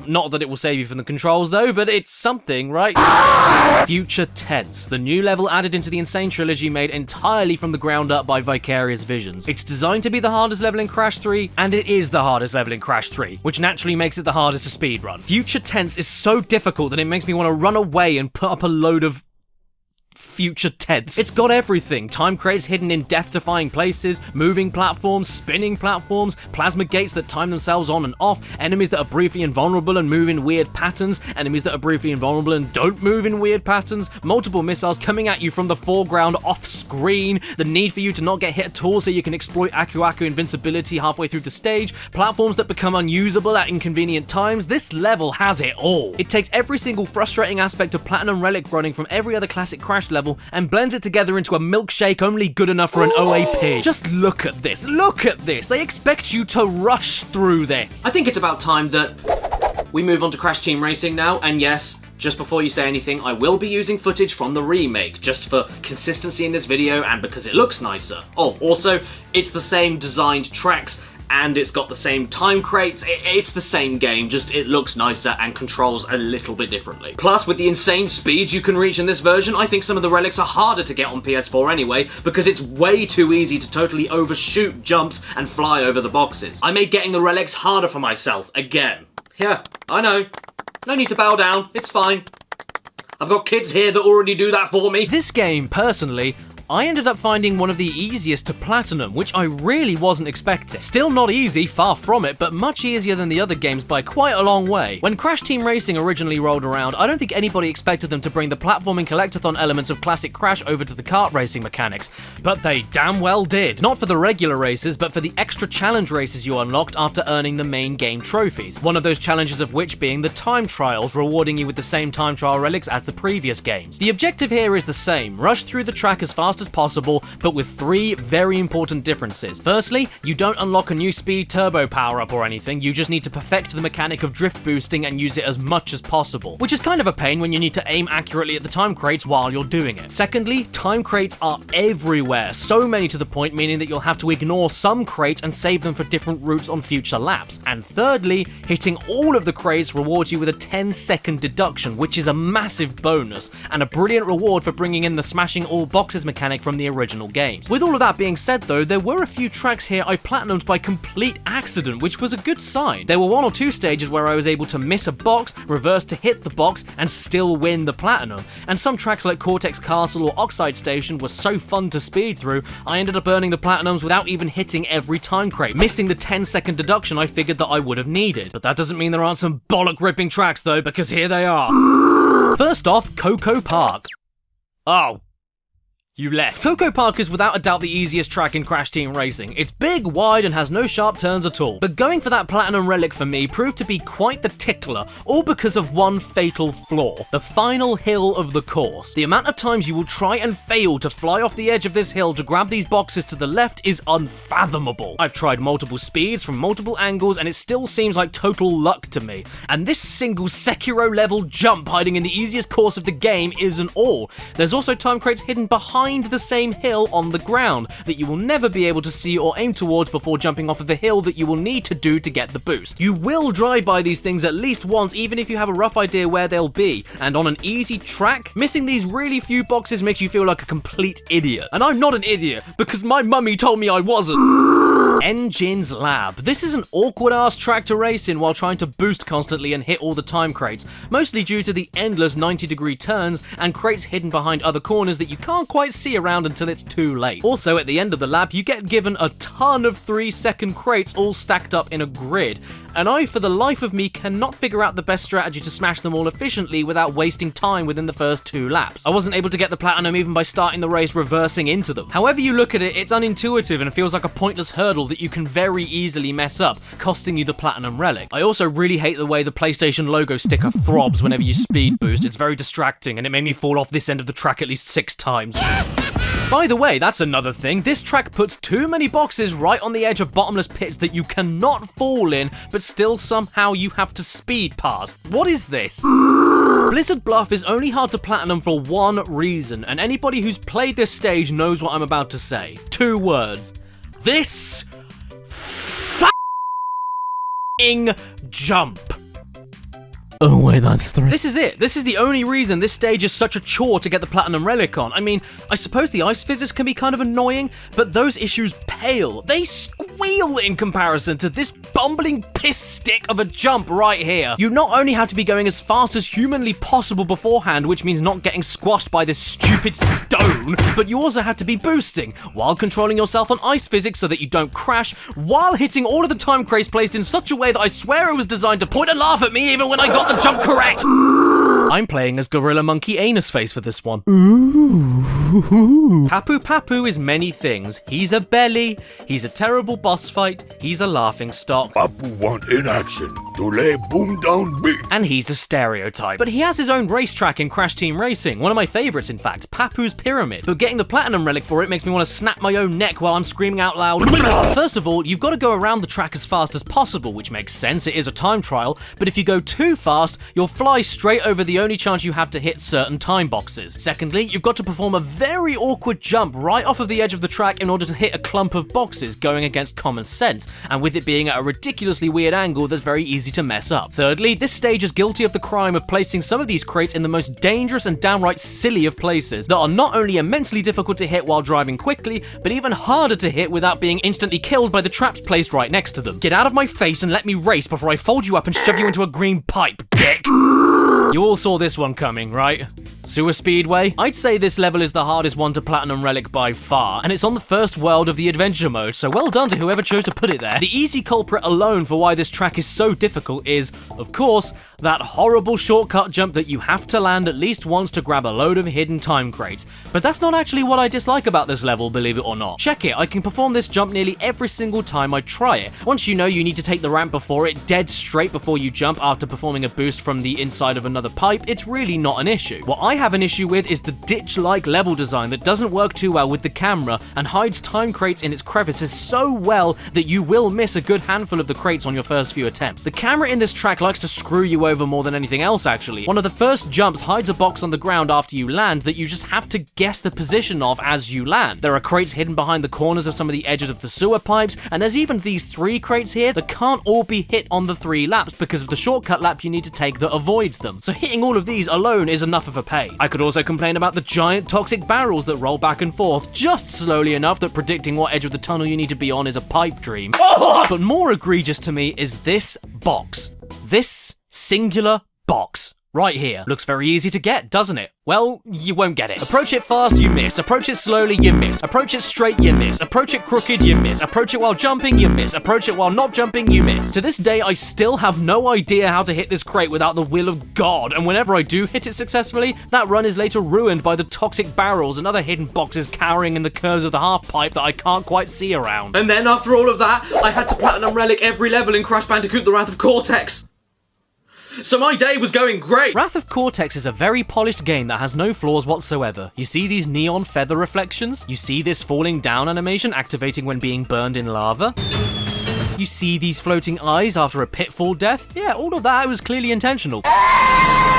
Not that it will save you from the controls though, but it's something, right? Future Tense, the new level added into the Insane Trilogy made entirely from the ground up by Vicarious Visions. It's designed to be the hardest level in Crash 3, and it is the hardest level in Crash 3, which naturally makes it the hardest to speedrun. Future Tense is so difficult that it makes me want to run away and put up a load of future tense. It's got everything. Time crates hidden in death-defying places, moving platforms, spinning platforms, plasma gates that time themselves on and off, enemies that are briefly invulnerable and move in weird patterns, enemies that are briefly invulnerable and don't move in weird patterns, multiple missiles coming at you from the foreground off-screen, the need for you to not get hit at all so you can exploit Aku Aku invincibility halfway through the stage, platforms that become unusable at inconvenient times. This level has it all. It takes every single frustrating aspect of Platinum Relic running from every other classic Crash level and blends it together into a milkshake only good enough for an OAP. Just look at this. Look at this. They expect you to rush through this. I think it's about time that we move on to Crash Team Racing now, and yes, just before you say anything, I will be using footage from the remake, just for consistency in this video and because it looks nicer. Oh, also, it's the same designed tracks, and it's got the same time crates. It's the same game, just it looks nicer and controls a little bit differently. Plus, with the insane speeds you can reach in this version, I think some of the relics are harder to get on PS4 anyway, because it's way too easy to totally overshoot jumps and fly over the boxes. I made getting the relics harder for myself, again. Yeah, I know. No need to bow down, it's fine. I've got kids here that already do that for me. This game, personally, I ended up finding one of the easiest to platinum, which I really wasn't expecting. Still not easy, far from it, but much easier than the other games by quite a long way. When Crash Team Racing originally rolled around, I don't think anybody expected them to bring the platforming collectathon elements of classic Crash over to the kart racing mechanics, but they damn well did. Not for the regular races, but for the extra challenge races you unlocked after earning the main game trophies. One of those challenges of which being the time trials, rewarding you with the same time trial relics as the previous games. The objective here is the same: rush through the track as fast fast as possible, but with 3 very important differences. Firstly, you don't unlock a new speed turbo power-up or anything, you just need to perfect the mechanic of drift boosting and use it as much as possible, which is kind of a pain when you need to aim accurately at the time crates while you're doing it. Secondly, time crates are everywhere, so many to the point meaning that you'll have to ignore some crates and save them for different routes on future laps. And thirdly, hitting all of the crates rewards you with a 10-second deduction, which is a massive bonus, and a brilliant reward for bringing in the smashing all boxes mechanic from the original games. With all of that being said though, there were a few tracks here I platinumed by complete accident, which was a good sign. There were 1 or 2 stages where I was able to miss a box, reverse to hit the box, and still win the platinum. And some tracks like Cortex Castle or Oxide Station were so fun to speed through, I ended up earning the platinums without even hitting every time crate, missing the 10-second deduction I figured that I would have needed. But that doesn't mean there aren't some bollock-ripping tracks though, because here they are. First off, Coco Park. Oh. You left. Coco Park is without a doubt the easiest track in Crash Team Racing. It's big, wide, and has no sharp turns at all. But going for that platinum relic for me proved to be quite the tickler, all because of one fatal flaw: the final hill of the course. The amount of times you will try and fail to fly off the edge of this hill to grab these boxes to the left is unfathomable. I've tried multiple speeds from multiple angles and it still seems like total luck to me. And this single Sekiro level jump hiding in the easiest course of the game isn't all. There's also time crates hidden behind the same hill on the ground that you will never be able to see or aim towards before jumping off of the hill that you will need to do to get the boost. You will drive by these things at least once, even if you have a rough idea where they'll be, and on an easy track, missing these really few boxes makes you feel like a complete idiot. And I'm not an idiot, because my mummy told me I wasn't. Engine's Lab. This is an awkward ass track to race in while trying to boost constantly and hit all the time crates, mostly due to the endless 90-degree turns and crates hidden behind other corners that you can't quite see around until it's too late. Also, at the end of the lap, you get given a ton of 3-second crates all stacked up in a grid, and I, for the life of me, cannot figure out the best strategy to smash them all efficiently without wasting time within the first 2 laps. I wasn't able to get the platinum even by starting the race reversing into them. However you look at it, it's unintuitive and feels like a pointless hurdle that you can very easily mess up, costing you the platinum relic. I also really hate the way the PlayStation logo sticker throbs whenever you speed boost. It's very distracting and it made me fall off this end of the track at least 6 times. By the way, that's another thing. This track puts too many boxes right on the edge of bottomless pits that you cannot fall in, but still somehow you have to speed past. What is this? Blizzard Bluff is only hard to platinum for one reason, and anybody who's played this stage knows what I'm about to say. 2 words. This f***ing jump. Oh wait, that's 3. This is it. This is the only reason this stage is such a chore to get the platinum relic on. I mean, I suppose the ice physics can be kind of annoying, but those issues pale. They squeal in comparison to this bumbling piss stick of a jump right here. You not only have to be going as fast as humanly possible beforehand, which means not getting squashed by this stupid stone, but you also have to be boosting while controlling yourself on ice physics so that you don't crash, while hitting all of the time crates placed in such a way that I swear it was designed to point and laugh at me even when I got the jump correct. I'm playing as Gorilla Monkey Anus Face for this one. Ooh. Papu Papu is many things. He's a belly, he's a terrible boss fight, he's a laughing stock. Papu want in action to lay boom down big. And he's a stereotype. But he has his own racetrack in Crash Team Racing, one of my favorites in fact, Papu's Pyramid. But getting the platinum relic for it makes me want to snap my own neck while I'm screaming out loud. First of all, you've got to go around the track as fast as possible, which makes sense, it is a time trial, but if you go too fast, you'll fly straight over the only chance you have to hit certain time boxes. Secondly, you've got to perform a very awkward jump right off of the edge of the track in order to hit a clump of boxes, going against common sense, and with it being at a ridiculously weird angle that's very easy to mess up. Thirdly, this stage is guilty of the crime of placing some of these crates in the most dangerous and downright silly of places that are not only immensely difficult to hit while driving quickly, but even harder to hit without being instantly killed by the traps placed right next to them. Get out of my face and let me race before I fold you up and shove you into a green pipe, dick! You all saw this one coming, right? Sewer Speedway? I'd say this level is the hardest one to platinum relic by far, and it's on the first world of the adventure mode, so well done to whoever chose to put it there. The easy culprit alone for why this track is so difficult is, of course, that horrible shortcut jump that you have to land at least once to grab a load of hidden time crates. But that's not actually what I dislike about this level, believe it or not. Check it, I can perform this jump nearly every single time I try it. Once you know you need to take the ramp before it, dead straight before you jump after performing a boost from the inside of another pipe, it's really not an issue. What I I have an issue with is the ditch-like level design that doesn't work too well with the camera and hides time crates in its crevices so well that you will miss a good handful of the crates on your first few attempts. The camera in this track likes to screw you over more than anything else, actually. One of the first jumps hides a box on the ground after you land that you just have to guess the position of as you land. There are crates hidden behind the corners of some of the edges of the sewer pipes, and there's even these 3 crates here that can't all be hit on the 3 laps because of the shortcut lap you need to take that avoids them. So hitting all of these alone is enough of a pain. I could also complain about the giant toxic barrels that roll back and forth just slowly enough that predicting what edge of the tunnel you need to be on is a pipe dream. But more egregious to me is this box. This singular box. Right here. Looks very easy to get, doesn't it? Well, you won't get it. Approach it fast, you miss. Approach it slowly, you miss. Approach it straight, you miss. Approach it crooked, you miss. Approach it while jumping, you miss. Approach it while not jumping, you miss. To this day, I still have no idea how to hit this crate without the will of God, and whenever I do hit it successfully, that run is later ruined by the toxic barrels and other hidden boxes cowering in the curves of the half pipe that I can't quite see around. And then after all of that, I had to Platinum Relic every level in Crash Bandicoot The Wrath of Cortex. So my day was going great! Wrath of Cortex is a very polished game that has no flaws whatsoever. You see these neon feather reflections? You see this falling down animation activating when being burned in lava? You see these floating eyes after a pitfall death? Yeah, all of that was clearly intentional.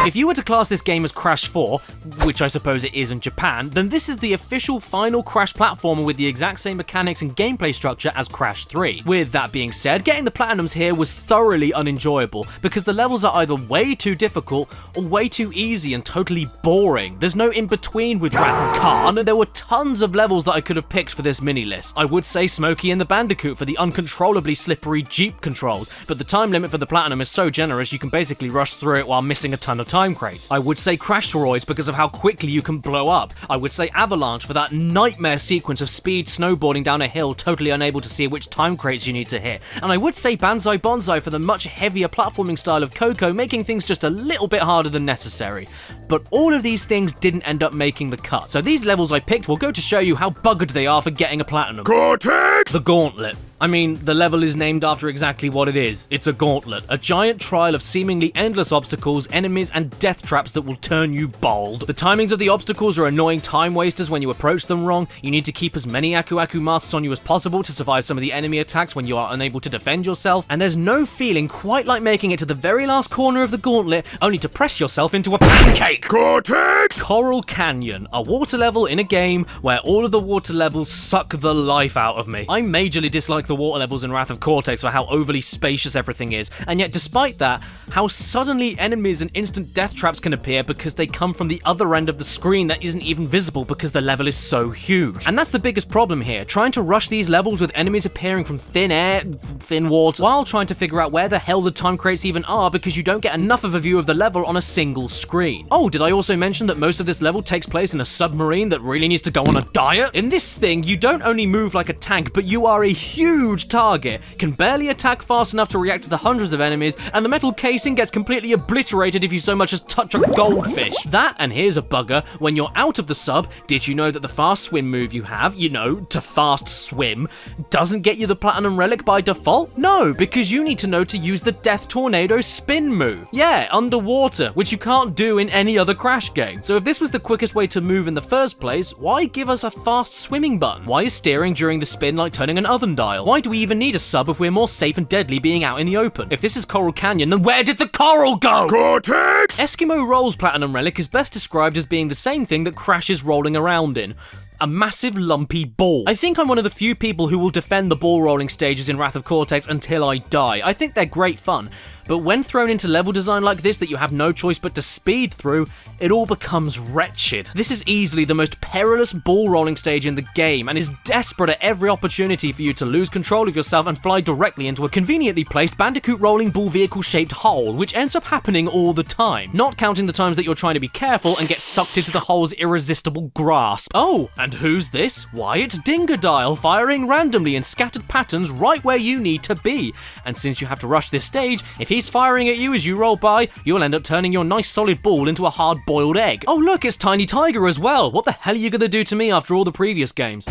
If you were to class this game as Crash 4, which I suppose it is in Japan, then this is the official final Crash platformer with the exact same mechanics and gameplay structure as Crash 3. With that being said, getting the Platinums here was thoroughly unenjoyable, because the levels are either way too difficult or way too easy and totally boring. There's no in-between with Wrath of Khan, and there were tons of levels that I could have picked for this mini-list. I would say Smokey and the Bandicoot for the uncontrollably slippery Jeep controls, but the time limit for the Platinum is so generous you can basically rush through it while missing a ton of time crates. I would say Crashteroids because of how quickly you can blow up. I would say Avalanche for that nightmare sequence of speed snowboarding down a hill totally unable to see which time crates you need to hit. And I would say Banzai Bonsai for the much heavier platforming style of Coco, making things just a little bit harder than necessary. But all of these things didn't end up making the cut, so these levels I picked will go to show you how buggered they are for getting a Platinum. Cortex! The Gauntlet. I mean, the level is named after exactly what it is. It's a gauntlet, a giant trial of seemingly endless obstacles, enemies, and death traps that will turn you bald. The timings of the obstacles are annoying time wasters when you approach them wrong. You need to keep as many Aku Aku masks on you as possible to survive some of the enemy attacks when you are unable to defend yourself, and there's no feeling quite like making it to the very last corner of the gauntlet only to press yourself into a pancake. Cortex! Coral Canyon, a water level in a game where all of the water levels suck the life out of me. I majorly dislike the water levels in Wrath of Cortex for how overly spacious everything is, and yet despite that, how suddenly enemies and instant death traps can appear because they come from the other end of the screen that isn't even visible because the level is so huge. And that's the biggest problem here, trying to rush these levels with enemies appearing from thin air, thin water, while trying to figure out where the hell the time crates even are because you don't get enough of a view of the level on a single screen. Oh, did I also mention that most of this level takes place in a submarine that really needs to go on a diet? In this thing, you don't only move like a tank, but you are a huge target, can barely attack fast enough to react to the hundreds of enemies, and the metal casing gets completely obliterated if you so much as touch a goldfish. That, and here's a bugger, when you're out of the sub, did you know that the fast swim move you have, you know, to fast swim, doesn't get you the Platinum Relic by default? No, because you need to know to use the Death Tornado spin move. Yeah, underwater, which you can't do in any other Crash game. So if this was the quickest way to move in the first place, why give us a fast swimming button? Why is steering during the spin like turning an oven dial? Why do we even need a sub if we're more safe and deadly being out in the open? If this is Coral Canyon, then where did the coral go? Cortex! Eskimo Roll's Platinum Relic is best described as being the same thing that Crash is rolling around in. A massive lumpy ball. I think I'm one of the few people who will defend the ball rolling stages in Wrath of Cortex until I die. I think they're great fun. But when thrown into level design like this that you have no choice but to speed through, it all becomes wretched. This is easily the most perilous ball rolling stage in the game and is desperate at every opportunity for you to lose control of yourself and fly directly into a conveniently placed Bandicoot rolling ball vehicle shaped hole, which ends up happening all the time. Not counting the times that you're trying to be careful and get sucked into the hole's irresistible grasp. Oh, and who's this? Why, it's Dingodile firing randomly in scattered patterns right where you need to be. And since you have to rush this stage, if he's firing at you as you roll by, you'll end up turning your nice solid ball into a hard-boiled egg. Oh look, it's Tiny Tiger as well. What the hell are you gonna do to me after all the previous games?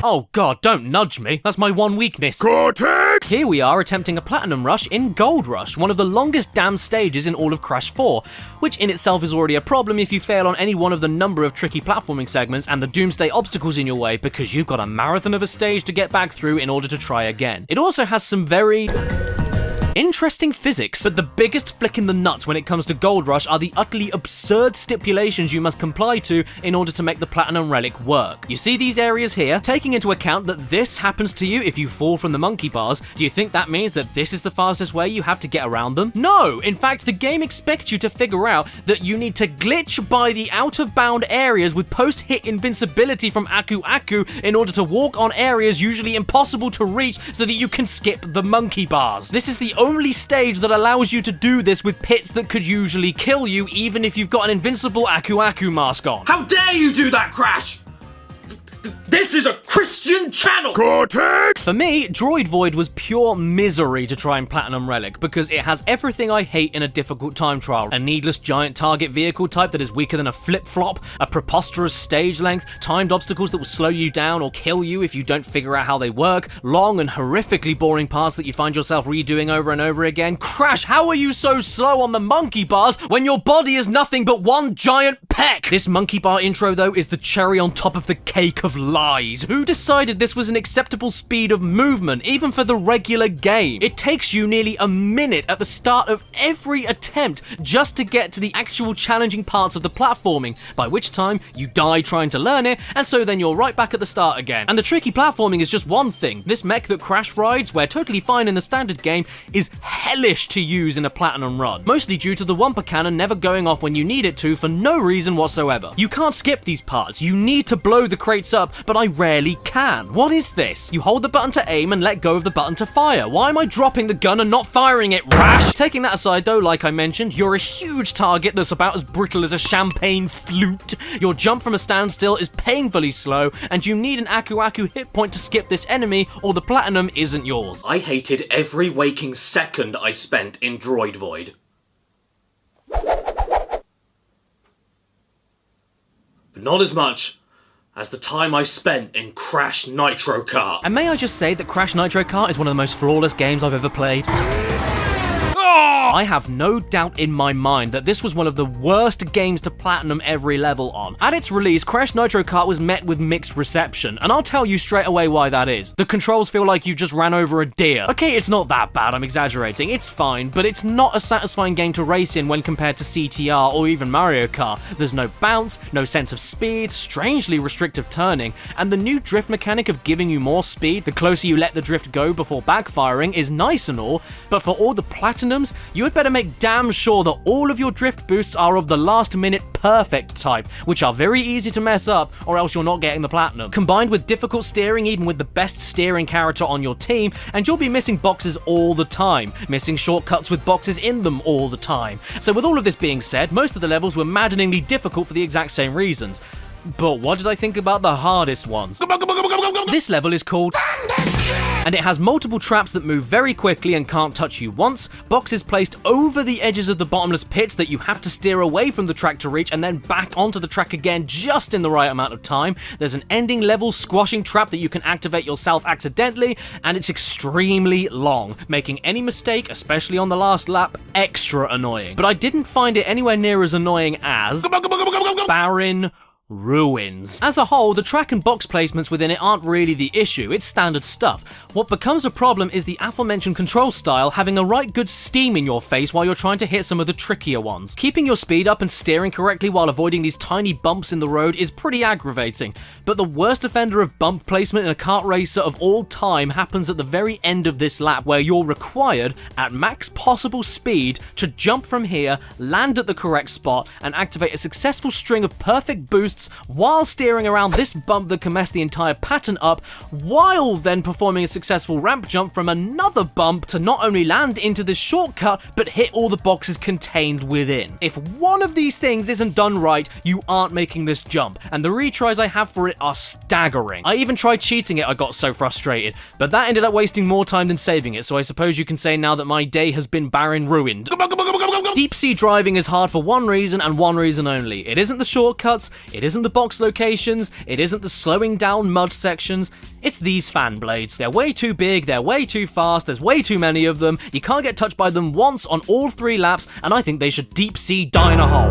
Oh god, don't nudge me. That's my one weakness. Cortex! Here we are attempting a platinum rush in Gold Rush, one of the longest damn stages in all of Crash 4, which in itself is already a problem if you fail on any one of the number of tricky platforming segments and the doomsday obstacles in your way, because you've got a marathon of a stage to get back through in order to try again. It also has some very interesting physics, but the biggest flick in the nuts when it comes to Gold Rush are the utterly absurd stipulations you must comply to in order to make the Platinum Relic work. You see these areas here? Taking into account that this happens to you if you fall from the monkey bars, do you think that means that this is the fastest way you have to get around them? No! In fact, the game expects you to figure out that you need to glitch by the out-of-bound areas with post-hit invincibility from Aku Aku in order to walk on areas usually impossible to reach so that you can skip the monkey bars. This is the only stage that allows you to do this with pits that could usually kill you even if you've got an invincible Aku Aku mask on. How dare you do that, Crash! This is a Christian channel! Cortex! For me, Droid Void was pure misery to try and Platinum Relic, because it has everything I hate in a difficult time trial. A needless giant target vehicle type that is weaker than a flip-flop, a preposterous stage length, timed obstacles that will slow you down or kill you if you don't figure out how they work, long and horrifically boring parts that you find yourself redoing over and over again. Crash, how are you so slow on the monkey bars when your body is nothing but one giant peck? This monkey bar intro, though, is the cherry on top of the cake of lies. Who decided this was an acceptable speed of movement, even for the regular game? It takes you nearly a minute at the start of every attempt just to get to the actual challenging parts of the platforming, by which time you die trying to learn it, and so then you're right back at the start again. And the tricky platforming is just one thing. This mech that Crash rides, where totally fine in the standard game, is hellish to use in a platinum run, mostly due to the Wumper Cannon never going off when you need it to for no reason whatsoever. You can't skip these parts, you need to blow the crates up, but I rarely can. What is this? You hold the button to aim and let go of the button to fire. Why am I dropping the gun and not firing it, Rash? Taking that aside though, like I mentioned, you're a huge target that's about as brittle as a champagne flute. Your jump from a standstill is painfully slow, and you need an Aku Aku hit point to skip this enemy, or the platinum isn't yours. I hated every waking second I spent in Droid Void. But not as much as the time I spent in Crash Nitro Kart. And may I just say that Crash Nitro Kart is one of the most flawless games I've ever played. I have no doubt in my mind that this was one of the worst games to platinum every level on. At its release, Crash Nitro Kart was met with mixed reception, and I'll tell you straight away why that is. The controls feel like you just ran over a deer. Okay, it's not that bad, I'm exaggerating, it's fine, but it's not a satisfying game to race in when compared to CTR or even Mario Kart. There's no bounce, no sense of speed, strangely restrictive turning, and the new drift mechanic of giving you more speed the closer you let the drift go before backfiring is nice and all, but for all the platinums, you had better make damn sure that all of your drift boosts are of the last minute perfect type, which are very easy to mess up, or else you're not getting the platinum. Combined with difficult steering even with the best steering character on your team, and you'll be missing boxes all the time, missing shortcuts with boxes in them all the time. So with all of this being said, most of the levels were maddeningly difficult for the exact same reasons. But what did I think about the hardest ones? This level is called and it has multiple traps that move very quickly and can't touch you once, boxes placed over the edges of the bottomless pits that you have to steer away from the track to reach and then back onto the track again just in the right amount of time. There's an ending level squashing trap that you can activate yourself accidentally, and it's extremely long, making any mistake, especially on the last lap, extra annoying. But I didn't find it anywhere near as annoying as Barren Ruins. As a whole, the track and box placements within it aren't really the issue, it's standard stuff. What becomes a problem is the aforementioned control style having a right good steam in your face while you're trying to hit some of the trickier ones. Keeping your speed up and steering correctly while avoiding these tiny bumps in the road is pretty aggravating, but the worst offender of bump placement in a kart racer of all time happens at the very end of this lap, where you're required, at max possible speed, to jump from here, land at the correct spot, and activate a successful string of perfect boosts while steering around this bump that can mess the entire pattern up, while then performing a successful ramp jump from another bump to not only land into this shortcut, but hit all the boxes contained within. If one of these things isn't done right, you aren't making this jump, and the retries I have for it are staggering. I even tried cheating it, I got so frustrated, but that ended up wasting more time than saving it, so I suppose you can say now that my day has been barren ruined. Deep sea driving is hard for one reason and one reason only. It isn't the shortcuts, it isn't the box locations, it isn't the slowing down mud sections, it's these fan blades. They're way too big, they're way too fast, there's way too many of them, you can't get touched by them once on all 3 laps, and I think they should deep sea die in a hole.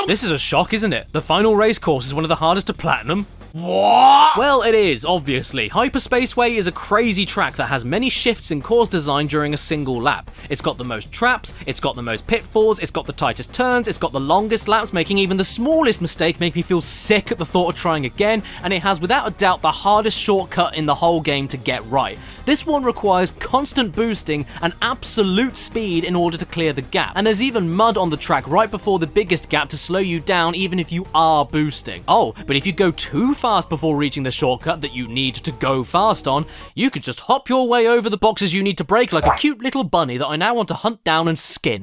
This is a shock, isn't it? The final race course is one of the hardest to platinum. What? Well, it is, obviously. Hyperspaceway is a crazy track that has many shifts in course design during a single lap. It's got the most traps, it's got the most pitfalls, it's got the tightest turns, it's got the longest laps, making even the smallest mistake make me feel sick at the thought of trying again, and it has without a doubt the hardest shortcut in the whole game to get right. This one requires constant boosting and absolute speed in order to clear the gap, and there's even mud on the track right before the biggest gap to slow you down even if you are boosting. Oh, but if you go too fast before reaching the shortcut that you need to go fast on, you could just hop your way over the boxes you need to break like a cute little bunny that I now want to hunt down and skin.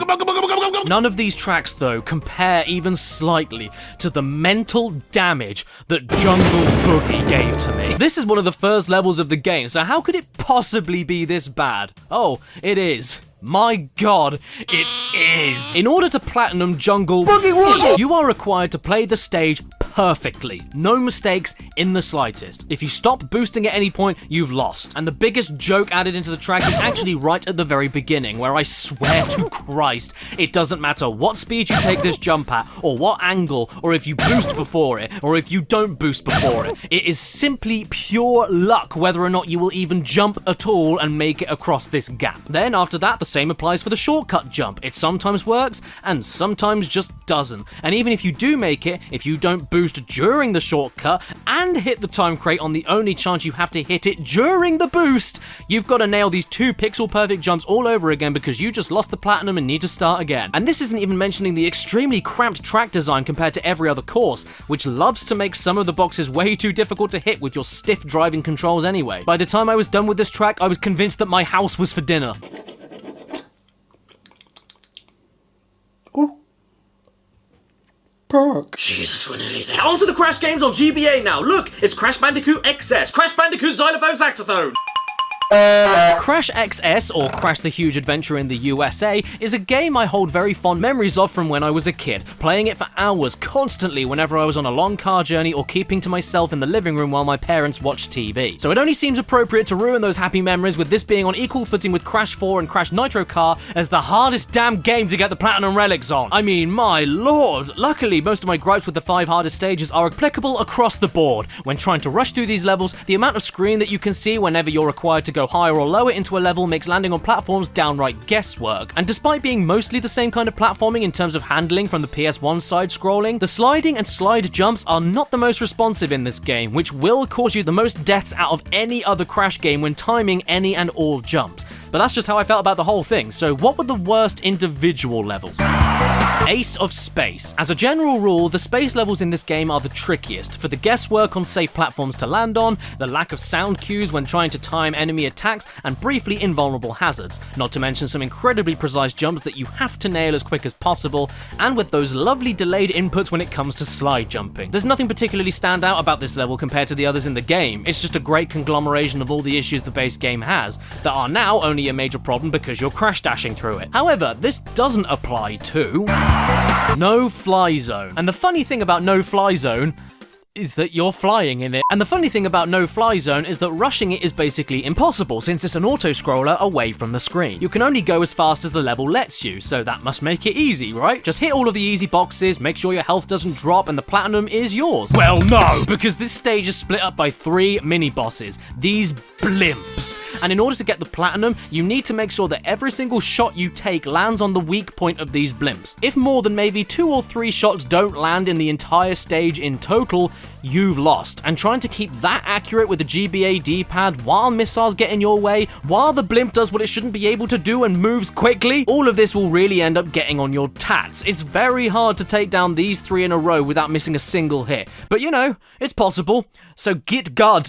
None of these tracks, though, compare even slightly to the mental damage that Jungle Boogie gave to me. This is one of the first levels of the game, so how could it possibly be this bad? Oh, it is. My god, it is! In order to platinum Jungle Boogie, you are required to play the stage perfectly. No mistakes in the slightest. If you stop boosting at any point, you've lost. And the biggest joke added into the track is actually right at the very beginning, where I swear to Christ, it doesn't matter what speed you take this jump at, or what angle, or if you boost before it, or if you don't boost before it. It is simply pure luck whether or not you will even jump at all and make it across this gap. Then after that, the same applies for the shortcut jump. It sometimes works, and sometimes just doesn't. And even if you do make it, if you don't boost during the shortcut and hit the time crate on the only chance you have to hit it during the boost, you've got to nail these 2 pixel perfect jumps all over again because you just lost the platinum and need to start again. And this isn't even mentioning the extremely cramped track design compared to every other course, which loves to make some of the boxes way too difficult to hit with your stiff driving controls anyway. By the time I was done with this track, I was convinced that my house was for dinner. Jesus, we're nearly there. On to the Crash games on GBA now. Look, it's Crash Bandicoot XS, Crash Bandicoot Xylophone Saxophone. Crash XS, or Crash the Huge Adventure in the USA, is a game I hold very fond memories of from when I was a kid, playing it for hours constantly whenever I was on a long car journey or keeping to myself in the living room while my parents watched TV. So it only seems appropriate to ruin those happy memories with this being on equal footing with Crash 4 and Crash Nitro Car as the hardest damn game to get the Platinum Relics on. I mean, my lord! Luckily, most of my gripes with the 5 hardest stages are applicable across the board. When trying to rush through these levels, the amount of screen that you can see whenever you're required to go higher or lower into a level makes landing on platforms downright guesswork. And despite being mostly the same kind of platforming in terms of handling from the PS1 side scrolling, the sliding and slide jumps are not the most responsive in this game, which will cause you the most deaths out of any other Crash game when timing any and all jumps. But that's just how I felt about the whole thing, so what were the worst individual levels? Ace of Space. As a general rule, the space levels in this game are the trickiest, for the guesswork on safe platforms to land on, the lack of sound cues when trying to time enemy attacks, and briefly invulnerable hazards, not to mention some incredibly precise jumps that you have to nail as quick as possible, and with those lovely delayed inputs when it comes to slide jumping. There's nothing particularly stand out about this level compared to the others in the game, it's just a great conglomeration of all the issues the base game has, that are now only a major problem because you're crash dashing through it. However, this doesn't apply to No Fly Zone. And the funny thing about No Fly Zone is that you're flying in it. And the funny thing about No Fly Zone is that rushing it is basically impossible since it's an auto-scroller away from the screen. You can only go as fast as the level lets you, so that must make it easy, right? Just hit all of the easy boxes, make sure your health doesn't drop, and the platinum is yours. Well, no! Because this stage is split up by 3 mini-bosses. These blimps. And in order to get the platinum, you need to make sure that every single shot you take lands on the weak point of these blimps. If more than maybe 2 or 3 shots don't land in the entire stage in total, you've lost. And trying to keep that accurate with the GBA D-pad while missiles get in your way, while the blimp does what it shouldn't be able to do and moves quickly, all of this will really end up getting on your tats. It's very hard to take down these 3 in a row without missing a single hit. But you know, it's possible. So get God.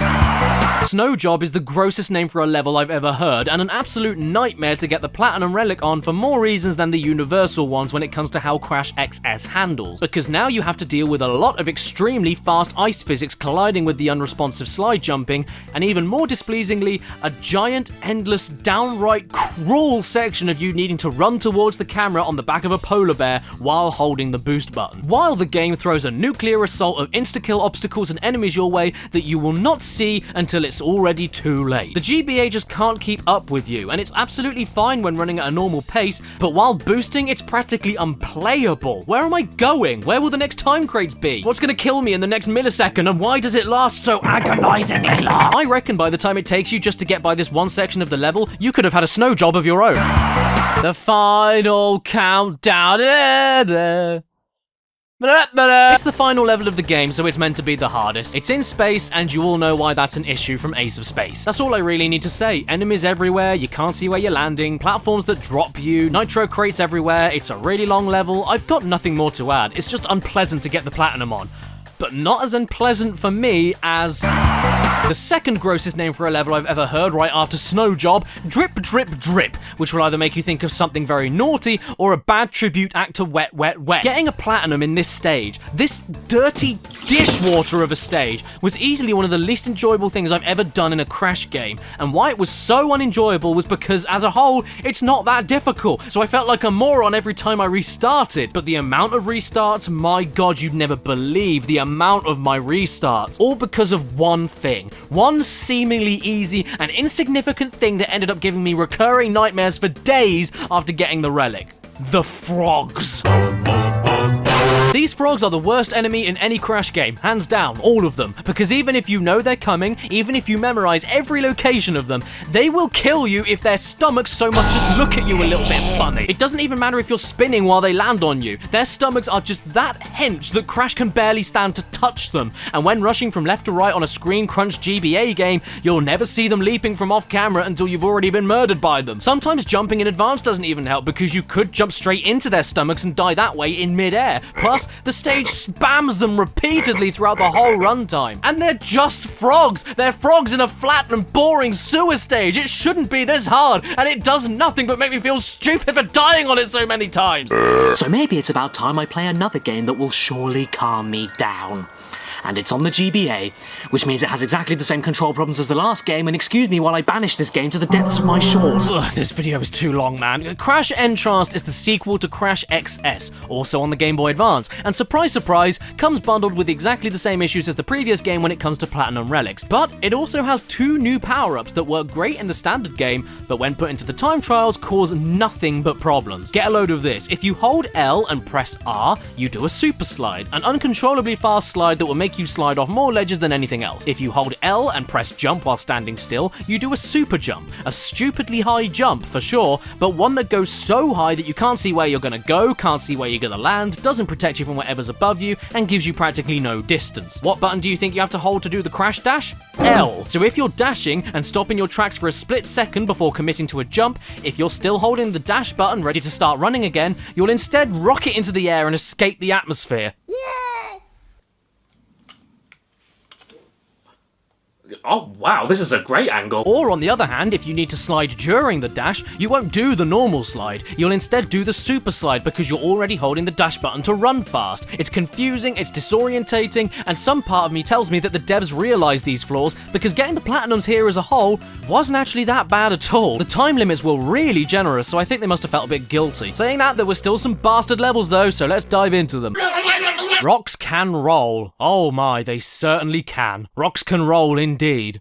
Snow Job is the grossest name for a level I've ever heard, and an absolute nightmare to get the Platinum Relic on for more reasons than the universal ones when it comes to how Crash XS handles. Because now you have to deal with a lot of extremely fast ice physics colliding with the unresponsive slide jumping, and even more displeasingly, a giant, endless, downright cruel section of you needing to run towards the camera on the back of a polar bear while holding the boost button. While the game throws a nuclear assault of insta-kill obstacles and enemies your way that you will not see until it's already too late. The GBA just can't keep up with you, and it's absolutely fine when running at a normal pace, but while boosting, it's practically unplayable. Where am I going? Where will the next time crates be? What's gonna kill me in the next millisecond, and why does it last so agonizingly long? I reckon by the time it takes you just to get by this one section of the level, you could have had a snow job of your own. The final countdown. It's the final level of the game, so it's meant to be the hardest. It's in space, and you all know why that's an issue from Ace of Space. That's all I really need to say. Enemies everywhere, you can't see where you're landing, platforms that drop you, nitro crates everywhere, it's a really long level. I've got nothing more to add. It's just unpleasant to get the platinum on. But not as unpleasant for me as the second grossest name for a level I've ever heard right after Snow Job, Drip Drip Drip, which will either make you think of something very naughty or a bad tribute act to Wet Wet Wet. Getting a platinum in this stage, this dirty dishwater of a stage, was easily one of the least enjoyable things I've ever done in a Crash game, and why it was so unenjoyable was because as a whole, it's not that difficult, so I felt like a moron every time I restarted. But the amount of restarts, my god, you'd never believe the amount of my restarts, all because of one thing. One seemingly easy and insignificant thing that ended up giving me recurring nightmares for days after getting the relic. The frogs. These frogs are the worst enemy in any Crash game, hands down, all of them, because even if you know they're coming, even if you memorize every location of them, they will kill you if their stomachs so much as look at you a little bit funny. It doesn't even matter if you're spinning while they land on you, their stomachs are just that hench that Crash can barely stand to touch them, and when rushing from left to right on a screen crunch GBA game, you'll never see them leaping from off camera until you've already been murdered by them. Sometimes jumping in advance doesn't even help because you could jump straight into their stomachs and die that way in mid-air. Plus, the stage spams them repeatedly throughout the whole runtime. And they're just frogs! They're frogs in a flat and boring sewer stage! It shouldn't be this hard, and it does nothing but make me feel stupid for dying on it so many times! So maybe it's about time I play another game that will surely calm me down. And it's on the GBA, which means it has exactly the same control problems as the last game, and excuse me while I banish this game to the depths of my shorts. Ugh, this video is too long, man. Crash Entranced is the sequel to Crash XS, also on the Game Boy Advance, and surprise surprise, comes bundled with exactly the same issues as the previous game when it comes to Platinum Relics. But it also has two new power-ups that work great in the standard game, but when put into the time trials cause nothing but problems. Get a load of this. If you hold L and press R, you do a super slide, an uncontrollably fast slide that will make you slide off more ledges than anything else. If you hold L and press jump while standing still, you do a super jump. A stupidly high jump, for sure, but one that goes so high that you can't see where you're gonna go, can't see where you're gonna land, doesn't protect you from whatever's above you, and gives you practically no distance. What button do you think you have to hold to do the crash dash? L. So if you're dashing and stopping your tracks for a split second before committing to a jump, if you're still holding the dash button ready to start running again, you'll instead rocket into the air and escape the atmosphere. Oh wow, this is a great angle. Or on the other hand, if you need to slide during the dash, you won't do the normal slide. You'll instead do the super slide because you're already holding the dash button to run fast. It's confusing, it's disorientating, and some part of me tells me that the devs realized these flaws because getting the platinums here as a whole wasn't actually that bad at all. The time limits were really generous, so I think they must have felt a bit guilty. Saying that, there were still some bastard levels though, so let's dive into them. Rocks can roll. Oh my, they certainly can. Rocks can roll indeed.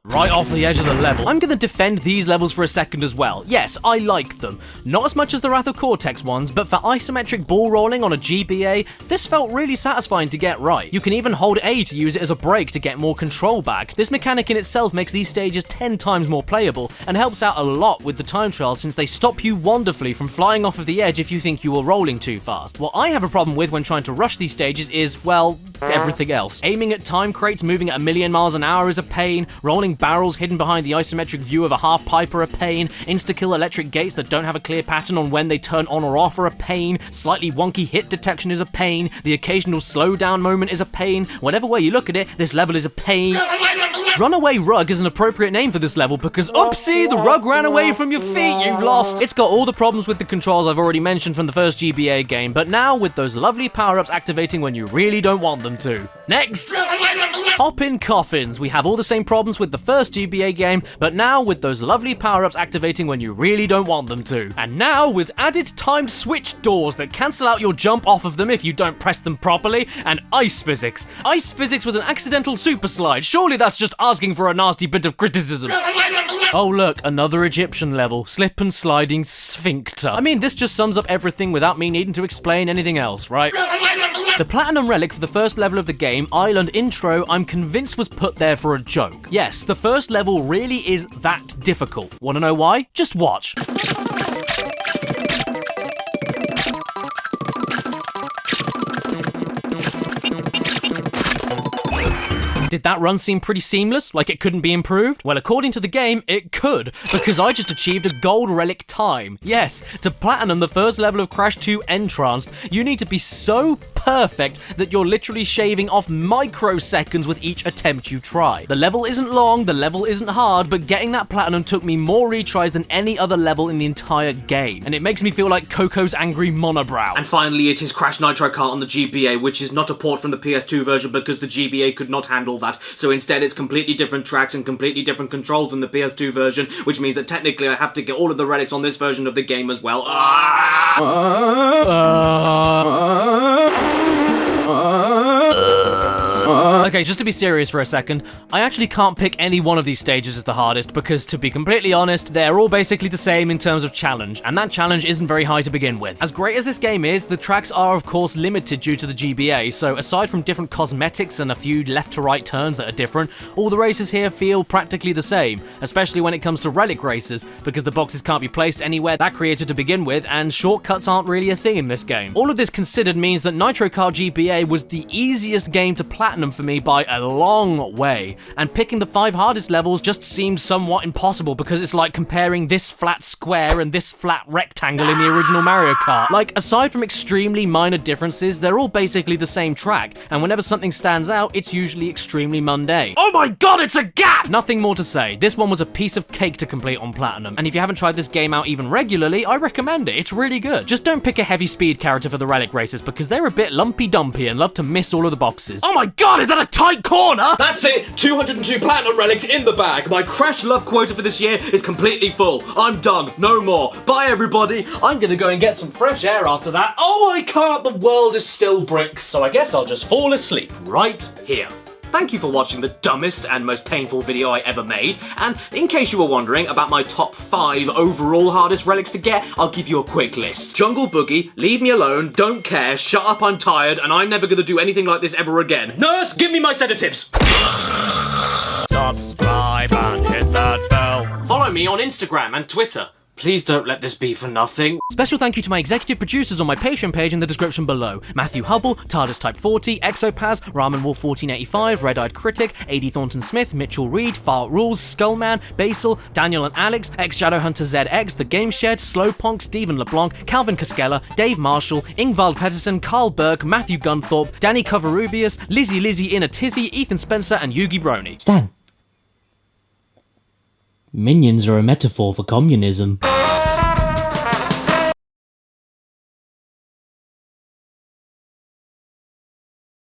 Right off the edge of the level. I'm gonna defend these levels for a second as well. Yes, I like them. Not as much as the Wrath of Cortex ones, but for isometric ball rolling on a GBA, this felt really satisfying to get right. You can even hold A to use it as a brake to get more control back. This mechanic in itself makes these stages 10 times more playable, and helps out a lot with the time trial since they stop you wonderfully from flying off of the edge if you think you are rolling too fast. What I have a problem with when trying to rush these stages is, well, everything else. Aiming at time crates moving at 1,000,000 miles an hour is a pain, rolling barrels hidden behind the isometric view of a half pipe are a pain, insta-kill electric gates that don't have a clear pattern on when they turn on or off are a pain, slightly wonky hit detection is a pain, the occasional slowdown moment is a pain. Whatever way you look at it, this level is a pain. Runaway Rug is an appropriate name for this level because oopsie, the rug ran away from your feet, you've lost. It's got all the problems with the controls I've already mentioned from the first GBA game, but now with those lovely power-ups activating when you really don't want them to. Next! Hop-in Coffins. We have all the same problems with the first GBA game, but now with those lovely power-ups activating when you really don't want them to. And now with added timed switch doors that cancel out your jump off of them if you don't press them properly, and ice physics. Ice physics with an accidental super slide. Surely that's just asking for a nasty bit of criticism. Oh look, another Egyptian level. Slip and sliding sphincter. I mean, this just sums up everything without me needing to explain anything else, right? The platinum relic for the first level of the game, Island Intro, I'm convinced was put there for a joke. Yes, the first level really is that difficult. Wanna know why? Just watch. Did that run seem pretty seamless? Like it couldn't be improved? Well, according to the game, it could, because I just achieved a gold relic time. Yes, to platinum the first level of Crash 2 Entranced, you need to be so perfect that you're literally shaving off microseconds with each attempt you try. The level isn't long, the level isn't hard, but getting that platinum took me more retries than any other level in the entire game. And it makes me feel like Coco's angry monobrow. And finally, it is Crash Nitro Kart on the GBA, which is not a port from the PS2 version because the GBA could not handle that. So instead it's completely different tracks and completely different controls than the PS2 version, which means that technically I have to get all of the relics on this version of the game as well. Okay, just to be serious for a second, I actually can't pick any one of these stages as the hardest because, to be completely honest, they're all basically the same in terms of challenge, and that challenge isn't very high to begin with. As great as this game is, the tracks are of course limited due to the GBA, so aside from different cosmetics and a few left to right turns that are different, all the races here feel practically the same, especially when it comes to relic races, because the boxes can't be placed anywhere that created to begin with, and shortcuts aren't really a thing in this game. All of this considered means that Nitro Kart GBA was the easiest game to platinum for me by a long way, and picking the 5 hardest levels just seemed somewhat impossible because it's like comparing this flat square and this flat rectangle in the original Mario Kart. Like, aside from extremely minor differences, they're all basically the same track, and whenever something stands out, it's usually extremely mundane. Oh my god, it's a gap! Nothing more to say. This one was a piece of cake to complete on platinum, and if you haven't tried this game out even regularly, I recommend it. It's really good. Just don't pick a heavy speed character for the relic races because they're a bit lumpy-dumpy and love to miss all of the boxes. Oh my god, is that a tight corner? That's it! 202 platinum relics in the bag. My Crash Love quota for this year is completely full. I'm done. No more. Bye, everybody. I'm gonna go and get some fresh air after that. Oh, I can't. The world is still bricks, so I guess I'll just fall asleep right here. Thank you for watching the dumbest and most painful video I ever made, and in case you were wondering about my top 5 overall hardest relics to get, I'll give you a quick list. Jungle Boogie, Leave Me Alone, Don't Care, Shut Up I'm Tired, and I'm never gonna do anything like this ever again. Nurse, give me my sedatives! Subscribe and hit that bell. Follow me on Instagram and Twitter. Please don't let this be for nothing. Special thank you to my executive producers on my Patreon page in the description below. Matthew Hubble, TARDIS Type 40, Exopaz, Ramen Wolf 1485, Red Eyed Critic, AD Thornton Smith, Mitchell Reed, Fart Rules, Skullman, Basil, Daniel and Alex, X Shadowhunter ZX, The Game Shed, Slowpunk, Stephen LeBlanc, Calvin Cascella, Dave Marshall, Ingvald Petterson, Carl Burke, Matthew Gunthorpe, Danny Covarubius, Lizzie in a Tizzy, Ethan Spencer, and Yugi Brony. Stan. Minions are a metaphor for communism.